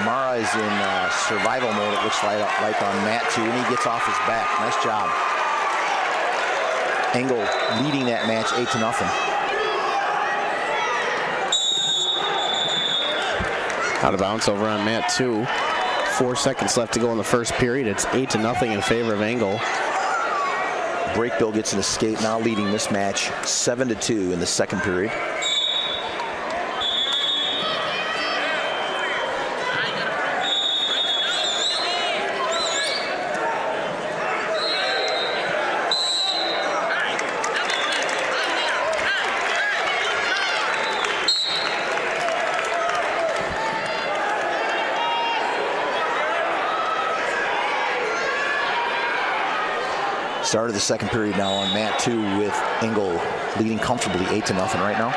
Mara is in survival mode, it looks like on mat 2, and he gets off his back. Nice job. Engel leading that match 8-0. Out of bounds over on mat 2. 4 seconds left to go in the first period. It's 8-0 in favor of Engel. Breakbill gets an escape now, leading this match 7-2 in the second period. Start of the second period now on mat 2 with Engel leading comfortably 8-0 right now.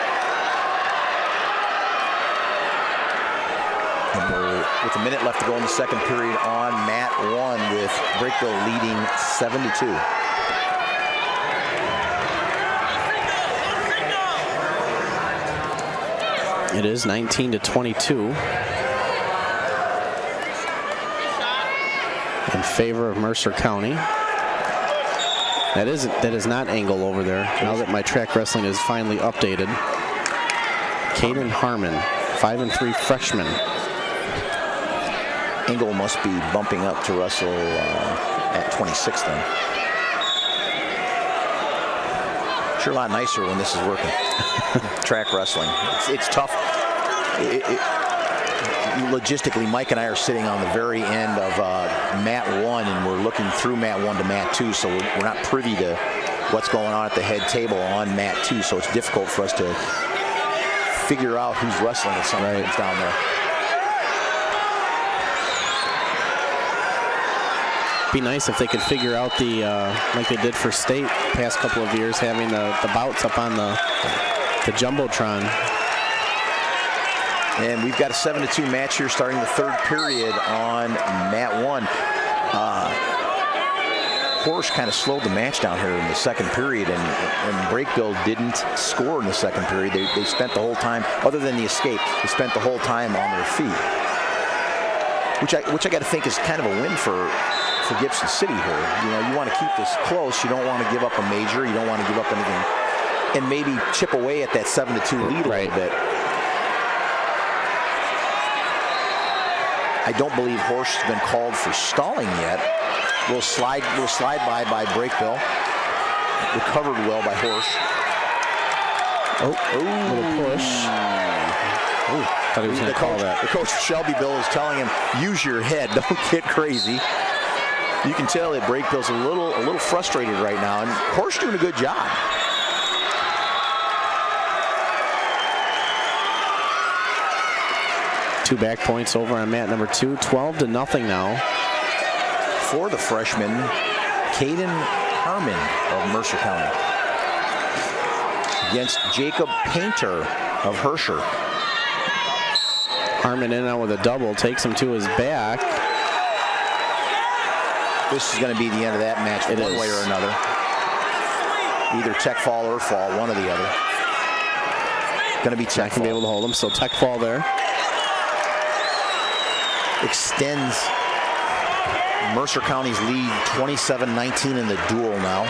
And we're with a minute left to go in the second period on mat 1 with Breakbill leading 7-2. It is 19-22 in favor of Mercer County. That is not Engel over there. Now that my track wrestling is finally updated. Caden Harmon, 5-3 freshman. Engel must be bumping up to wrestle at 26 then. Sure, a lot nicer when this is working. Track wrestling. It's tough. Logistically, Mike and I are sitting on the very end of mat 1, and we're looking through mat 1 to mat 2, so we're not privy to what's going on at the head table on mat 2, so it's difficult for us to figure out who's wrestling at some points down there. Be nice if they could figure out the like they did for state past couple of years, having the bouts up on the Jumbotron. And we've got a 7-2 match here starting the third period on mat 1. Horsch kind of slowed the match down here in the second period, and Breakbill didn't score in the second period. They spent the whole time, other than the escape, they spent the whole time on their feet. Which I got to think is kind of a win for Gibson City here. You know, you want to keep this close. You don't want to give up a major. You don't want to give up anything, and maybe chip away at that 7-2 lead a little bit. I don't believe Horsch has been called for stalling yet. We'll slide by Breakbill. Recovered well by Horsch. Little push. Thought he was going to call that. The coach Shelbyville is telling him, use your head, don't get crazy. You can tell that Breakbill's a little frustrated right now, and Horsch doing a good job. Two back points over on mat number 2, 12-0 now. For the freshman, Caden Harmon of Mercer County against Jacob Painter of Herscher. Harmon in now with a double, takes him to his back. This is going to be the end of that match one way or another. Either tech fall or fall, one or the other. Going to be tech fall. Be able to hold him, so tech fall there. Extends Mercer County's lead 27-19 in the duel now.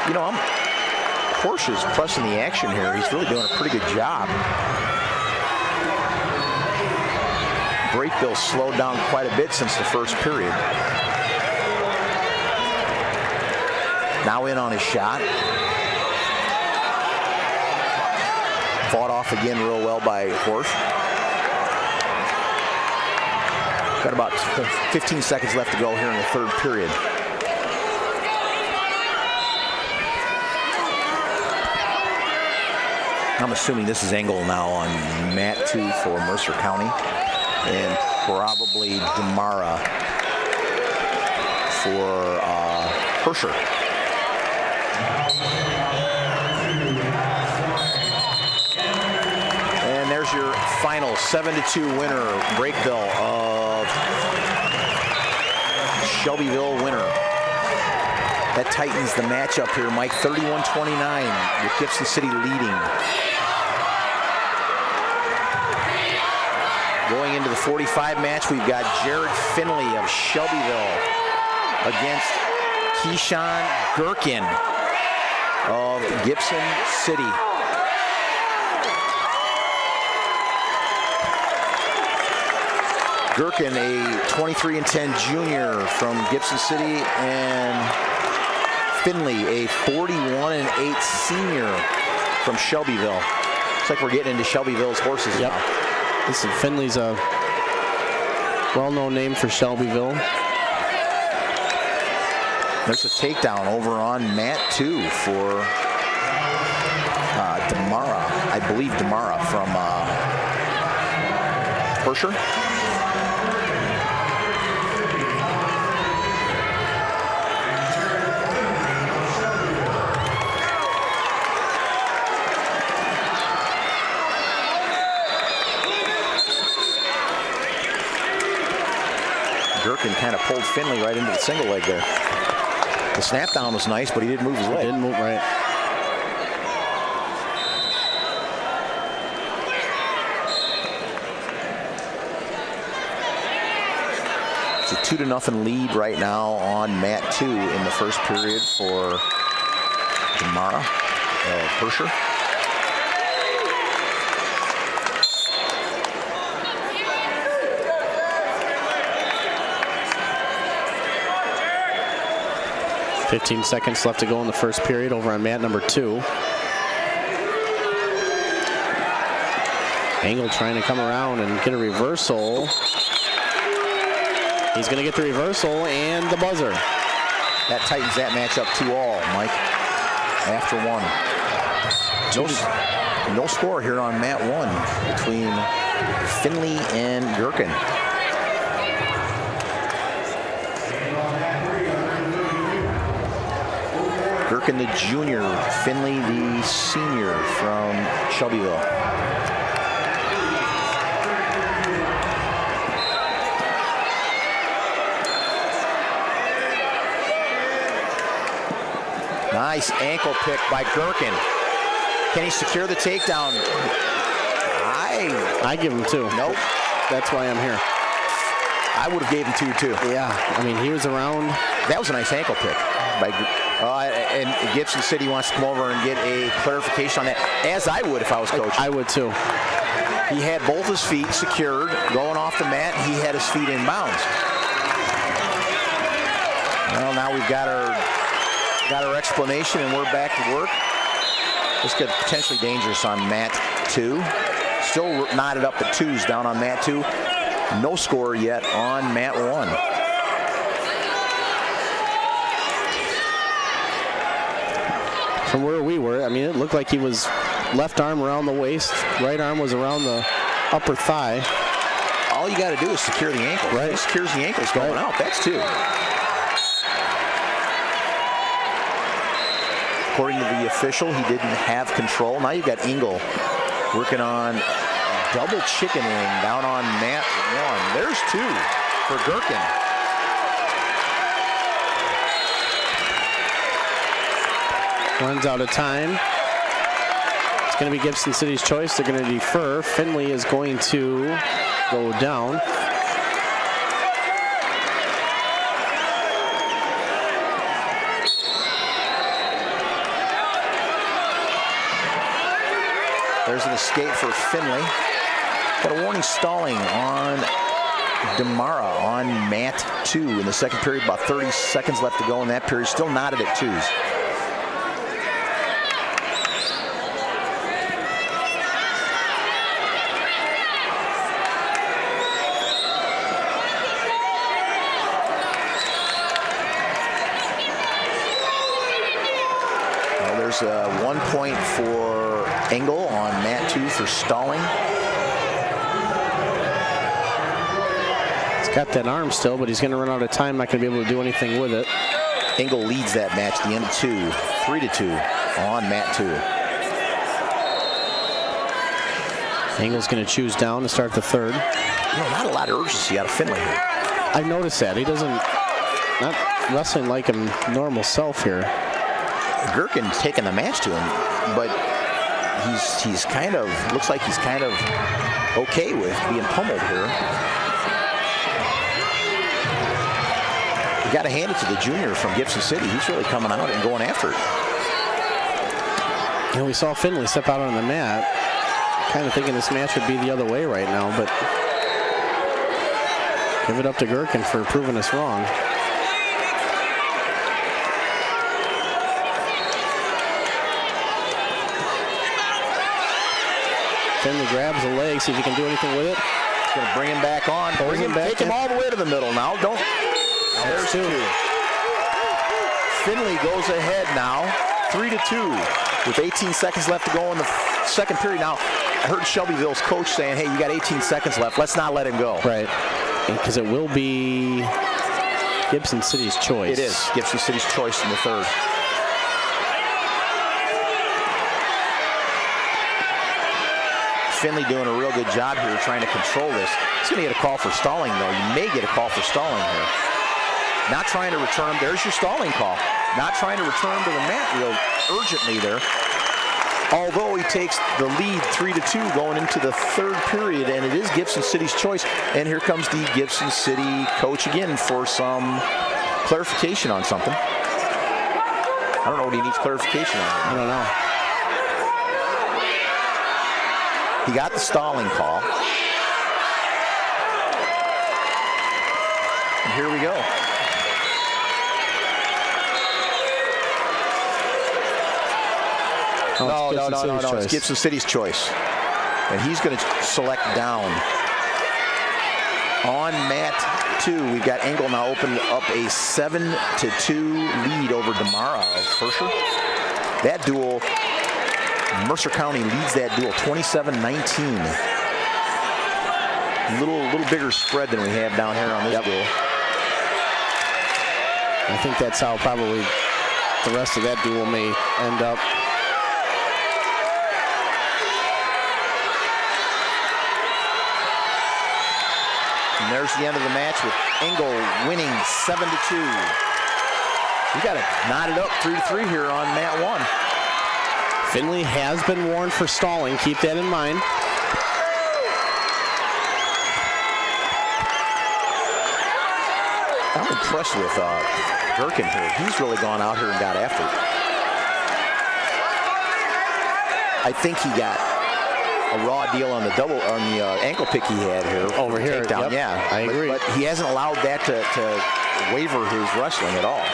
You know, Herscher's pressing the action here. He's really doing a pretty good job. Breakville slowed down quite a bit since the first period. Now in on his shot. Fought off again real well by Herscher. Got about 15 seconds left to go here in the third period. I'm assuming this is angle now on mat 2 for Mercer County. And probably Demara for Herscher. And there's your final 7-2 winner, Breakville of Shelbyville winner. That tightens the matchup here, Mike. 31-29 with Gibson City leading. Going into the 45 match, we've got Jared Finley of Shelbyville against Keyshawn Gherkin of Gibson City. Gherkin, a 23-10 junior from Gibson City, and Finley, a 41-8 senior from Shelbyville. Looks like we're getting into Shelbyville's horses now. Listen, Finley's a well-known name for Shelbyville. There's a takedown over on mat 2 for Demara. I believe Demara from Herscher. Gherkin kind of pulled Finley right into the single leg there. The snap down was nice, but he didn't move his leg. Didn't move right. It's a 2-0 lead right now on mat 2 in the first period for Demara of Herscher. $15 seconds left to go in the first period over on mat number 2. Engel trying to come around and get a reversal. He's going to get the reversal and the buzzer. That tightens that matchup 2-all, Mike, after one. No score here on mat 1 between Finley and Gherkin. Gherkin the junior, Finley the senior from Shelbyville. Nice ankle pick by Gherkin. Can he secure the takedown? I give him 2. Nope. That's why I'm here. I would have gave him 2 too. Yeah, I mean, he was around. That was a nice ankle pick by and Gibson City wants to come over and get a clarification on that, as I would if I was coach. I would too. He had both his feet secured going off the mat. He had his feet in bounds. Well, now we've got our explanation and we're back to work. This could potentially dangerous on mat 2. Still knotted up at 2s down on mat 2. No score yet on mat 1. From where we were, I mean, it looked like he was left arm around the waist, right arm was around the upper thigh. All you got to do is secure the ankle. Right. He secures the ankles going out. That's 2. According to the official, he didn't have control. Now you've got Engel working on double chicken wing down on mat 1. There's 2 for Gherkin. Runs out of time. It's going to be Gibson City's choice. They're going to defer. Finley is going to go down. There's an escape for Finley. Got a warning stalling on Demara on mat 2 in the second period. About 30 seconds left to go in that period. Still knotted at 2s. Well, there's 1 point for Engel on mat 2 for stalling. Got that arm still, but he's going to run out of time. Not going to be able to do anything with it. Engel leads that match at the end of 2, 3-2 on mat 2. Engel's going to choose down to start the third. Not a lot of urgency out of Finley here. I've noticed that. He doesn't, not wrestling like him normal self here. Gherkin's taking the match to him, but he's kind of, looks like he's kind of okay with being pummeled here. Got to hand it to the junior from Gibson City. He's really coming out and going after it. We saw Finley step out on the mat. Kind of thinking this match would be the other way right now, but give it up to Gherkin for proving us wrong. Finley grabs the leg, see if he can do anything with it. He's going to bring him back on. Take him all the way to the middle now. There's 2. Finley goes ahead now, 3-2, with 18 seconds left to go in the second period. Now, I heard Shelbyville's coach saying, hey, you got 18 seconds left. Let's not let him go. Right, because it will be Gibson City's choice. It is Gibson City's choice in the third. Finley doing a real good job here trying to control this. He's going to get a call for stalling, though. You may get a call for stalling here. Not trying to return him. There's your stalling call. Not trying to return him to the mat real urgently there. Although he takes the lead 3-2 going into the third period, and it is Gibson City's choice. And here comes the Gibson City coach again for some clarification on something. I don't know what he needs clarification on. I don't know. He got the stalling call. And here we go. No. It's Gibson City's choice. And he's going to select down. On mat 2, we've got Engel now opened up a 7-2 lead over Demara of Herscher. That duel, Mercer County leads that duel 27-19. Little bigger spread than we have down here on this duel. I think that's how probably the rest of that duel may end up. And there's the end of the match with Engel winning 7-2. We got to knot it up 3-3 here on mat 1. Finley has been warned for stalling. Keep that in mind. I'm impressed with Gherkin here. He's really gone out here and got after it. I think he got a raw deal on the ankle pick he had here. Over here, takedown. Yep. Yeah. I agree. But he hasn't allowed that to waver his wrestling at all.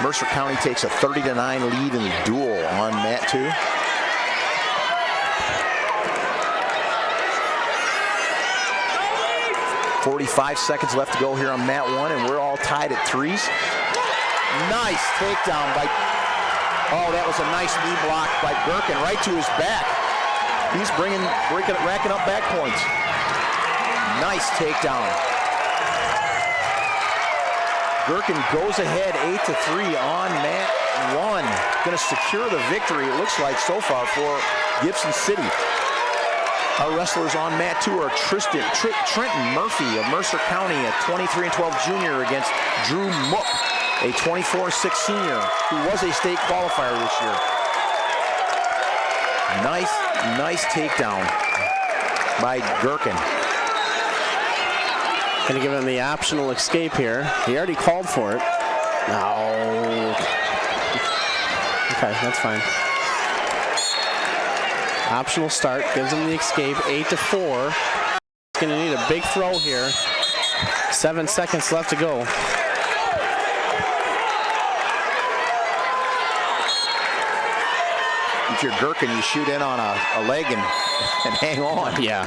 Mercer County takes a 30-9 lead in the duel on mat 2. .45 seconds left to go here on mat 1, and we're all tied at 3s. Nice takedown by, that was a nice knee block by Gherkin right to his back. He's racking up back points. Nice takedown. Gherkin goes ahead 8-3 on mat 1. Going to secure the victory, it looks like, so far for Gibson City. Our wrestlers on mat 2 are Trenton Murphy of Mercer County, a 23-12 junior, against Drew Mook, a 24-6 senior who was a state qualifier this year. Nice takedown by Gherkin. Going to give him the optional escape here. He already called for it. No. Okay, that's fine. Optional start gives him the escape. 8-4. He's going to need a big throw here. 7 seconds left to go. If you're Gherkin, you shoot in on a leg and hang on. Yeah.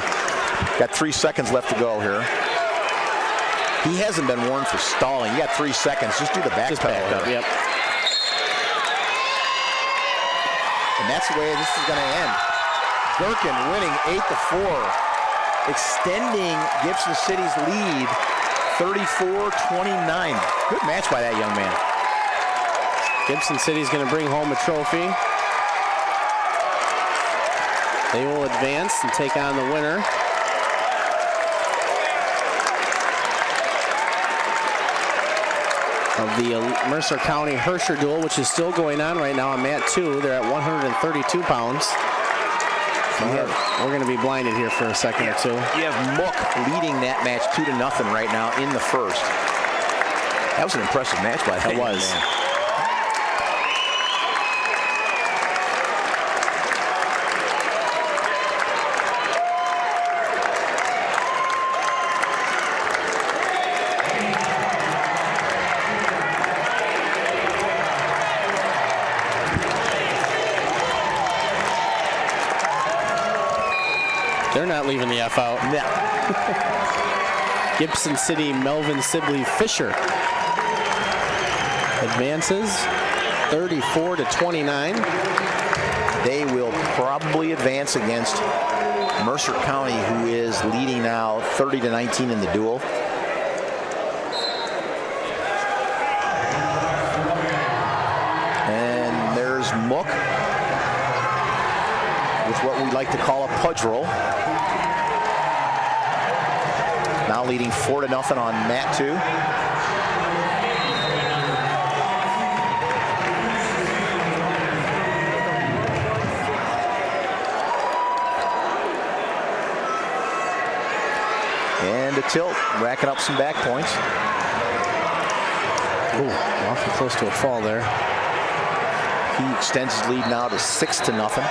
Got 3 seconds left to go here. He hasn't been warned for stalling. You got 3 seconds. Just do the back pedal. Yep. And that's the way this is going to end. Gherkin winning 8-4, extending Gibson City's lead 34-29. Good match by that young man. Gibson City's going to bring home a trophy. They will advance and take on the winner. Of the Mercer County Herscher duel, which is still going on right now on mat 2. They're at 132 pounds. We're going to be blinded here for a second or two. You have Mook leading that match 2-0 right now in the first. That was an impressive match by that. It was. Man. They're not leaving the F out. No. Gibson City, Melvin Sibley Fisher advances 34-29. They will probably advance against Mercer County, who is leading now 30-19 in the duel. And there's Mook with what we like to call a pudge roll. Now leading 4-0 on mat 2. And a tilt, racking up some back points. Ooh, awfully close to a fall there. He extends his lead now to 6-0.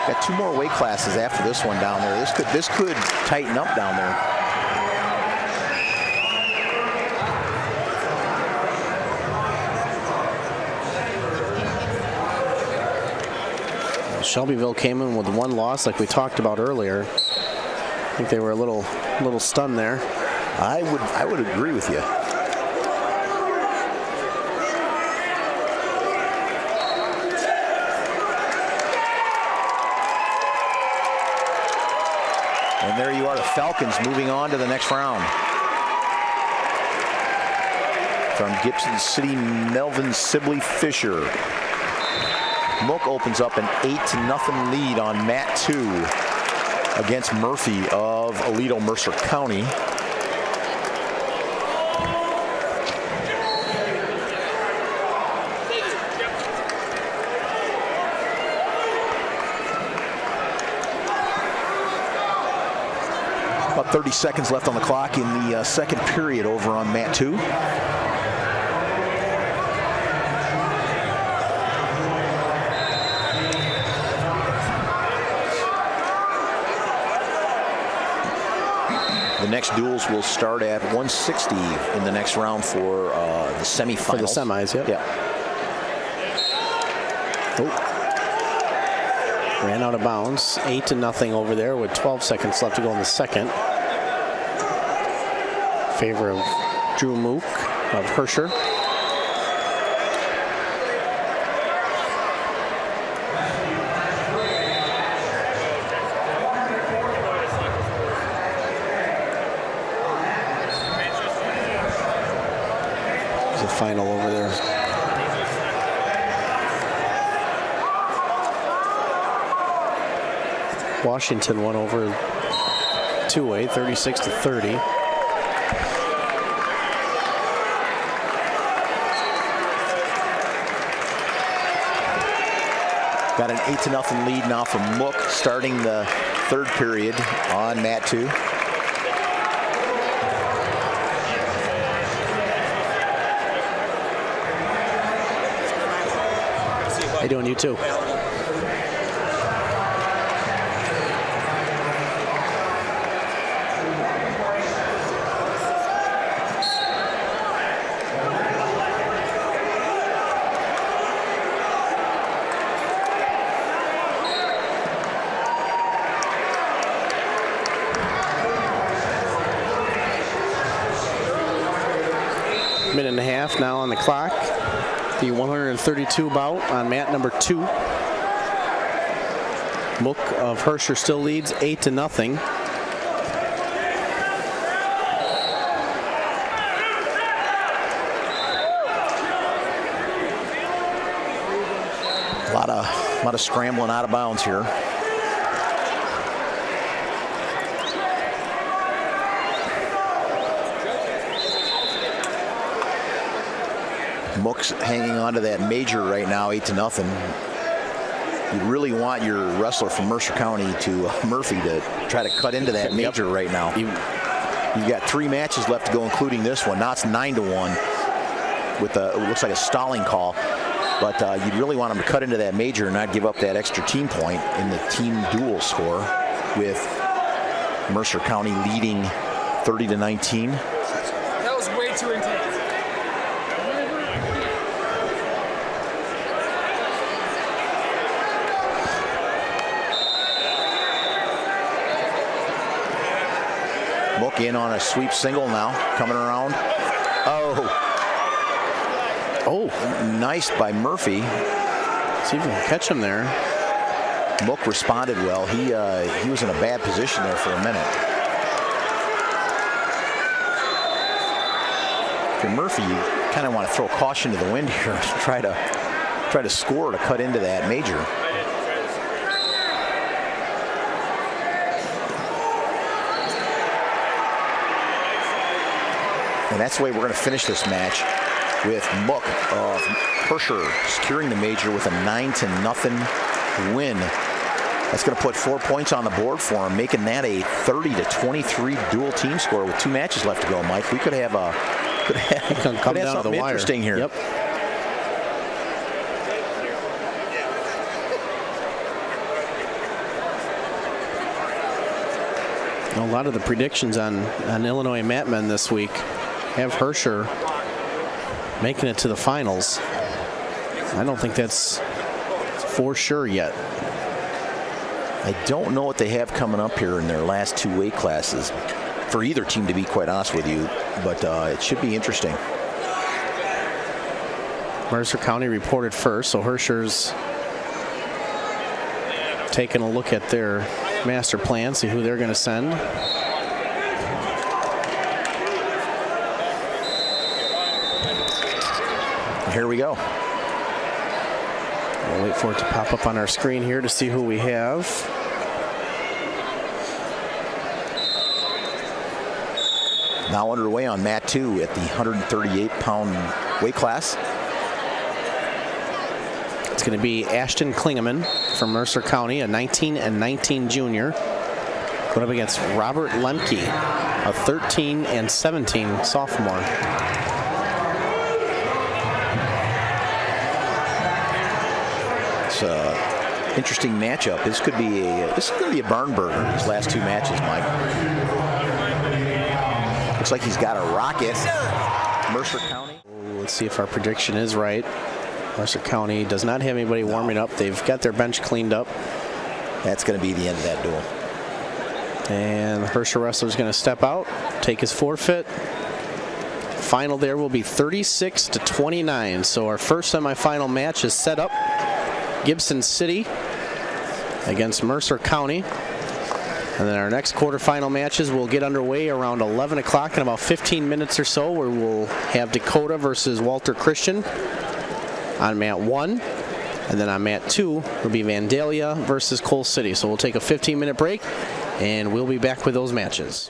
Got 2 more weight classes after this one down there. This could tighten up down there. Shelbyville came in with 1 loss, like we talked about earlier. I think they were a little stunned there. I would agree with you. And there you are, the Falcons moving on to the next round. From Gibson City, Melvin Sibley Fisher. Mook opens up an 8-0 lead on mat 2 against Murphy of Aledo, Mercer County. About 30 seconds left on the clock in the second period over on mat 2. The next duels will start at 160 in the next round for the semifinals. For the semis, yep. Yeah. Oh. Ran out of bounds. 8-0 over there with 12 seconds left to go in the second. Favor of Drew Mook of Herscher. the final over there. Washington won over 2A, 36-30. Got an 8-0 lead now from Mook starting the third period on mat 2. How you doing, you too? Minute and a half now on the clock. The 132 bout on mat number 2. Mook of Herscher still leads 8-0. A lot of scrambling out of bounds here. Mook's hanging on to that major right now, 8-0. You really want your wrestler from Mercer County to Murphy to try to cut into that major right now. You've got 3 matches left to go, including this one. Now it's 9-1 with it looks like a stalling call. But you'd really want him to cut into that major and not give up that extra team point in the team duel score, with Mercer County leading 30-19. That was way too intense. Mook in on a sweep single now, coming around. Oh, nice by Murphy. See if we can catch him there. Mook responded well. He was in a bad position there for a minute. For Murphy, you kind of want to throw caution to the wind here and try to score to cut into that major. And that's the way we're going to finish this match, with Mook of Herscher securing the major with a 9-0 win. That's going to put 4 points on the board for him, making that a 30-23 dual team score with 2 matches left to go. Mike, we could have something interesting here. Yep. A lot of the predictions on Illinois Matmen this week have Herscher making it to the finals. I don't think that's for sure yet. I don't know what they have coming up here in their last 2 weight classes for either team, to be quite honest with you, but it should be interesting. Mercer County reported first, so Herscher's taking a look at their master plan, see who they're going to send. Here we go. We'll wait for it to pop up on our screen here to see who we have. Now underway on mat 2 at the 138-pound weight class. It's going to be Ashton Klingeman from Mercer County, a 19-19 junior, going up against Robert Lemke, a 13-17 sophomore. It's an interesting matchup. This could be a barn burner, these last 2 matches, Mike. Looks like he's got a rocket. Mercer County. Let's see if our prediction is right. Mercer County does not have anybody warming up. They've got their bench cleaned up. That's going to be the end of that duel. And the Herscher wrestler's going to step out, take his forfeit. Final there will be 36-29. So our first semifinal match is set up. Gibson City against Mercer County. And then our next quarterfinal matches will get underway around 11 o'clock in about 15 minutes or so, where we'll have Dakota versus Walter Christian on mat 1. And then on mat 2 will be Vandalia versus Coal City. So we'll take a 15-minute break, and we'll be back with those matches.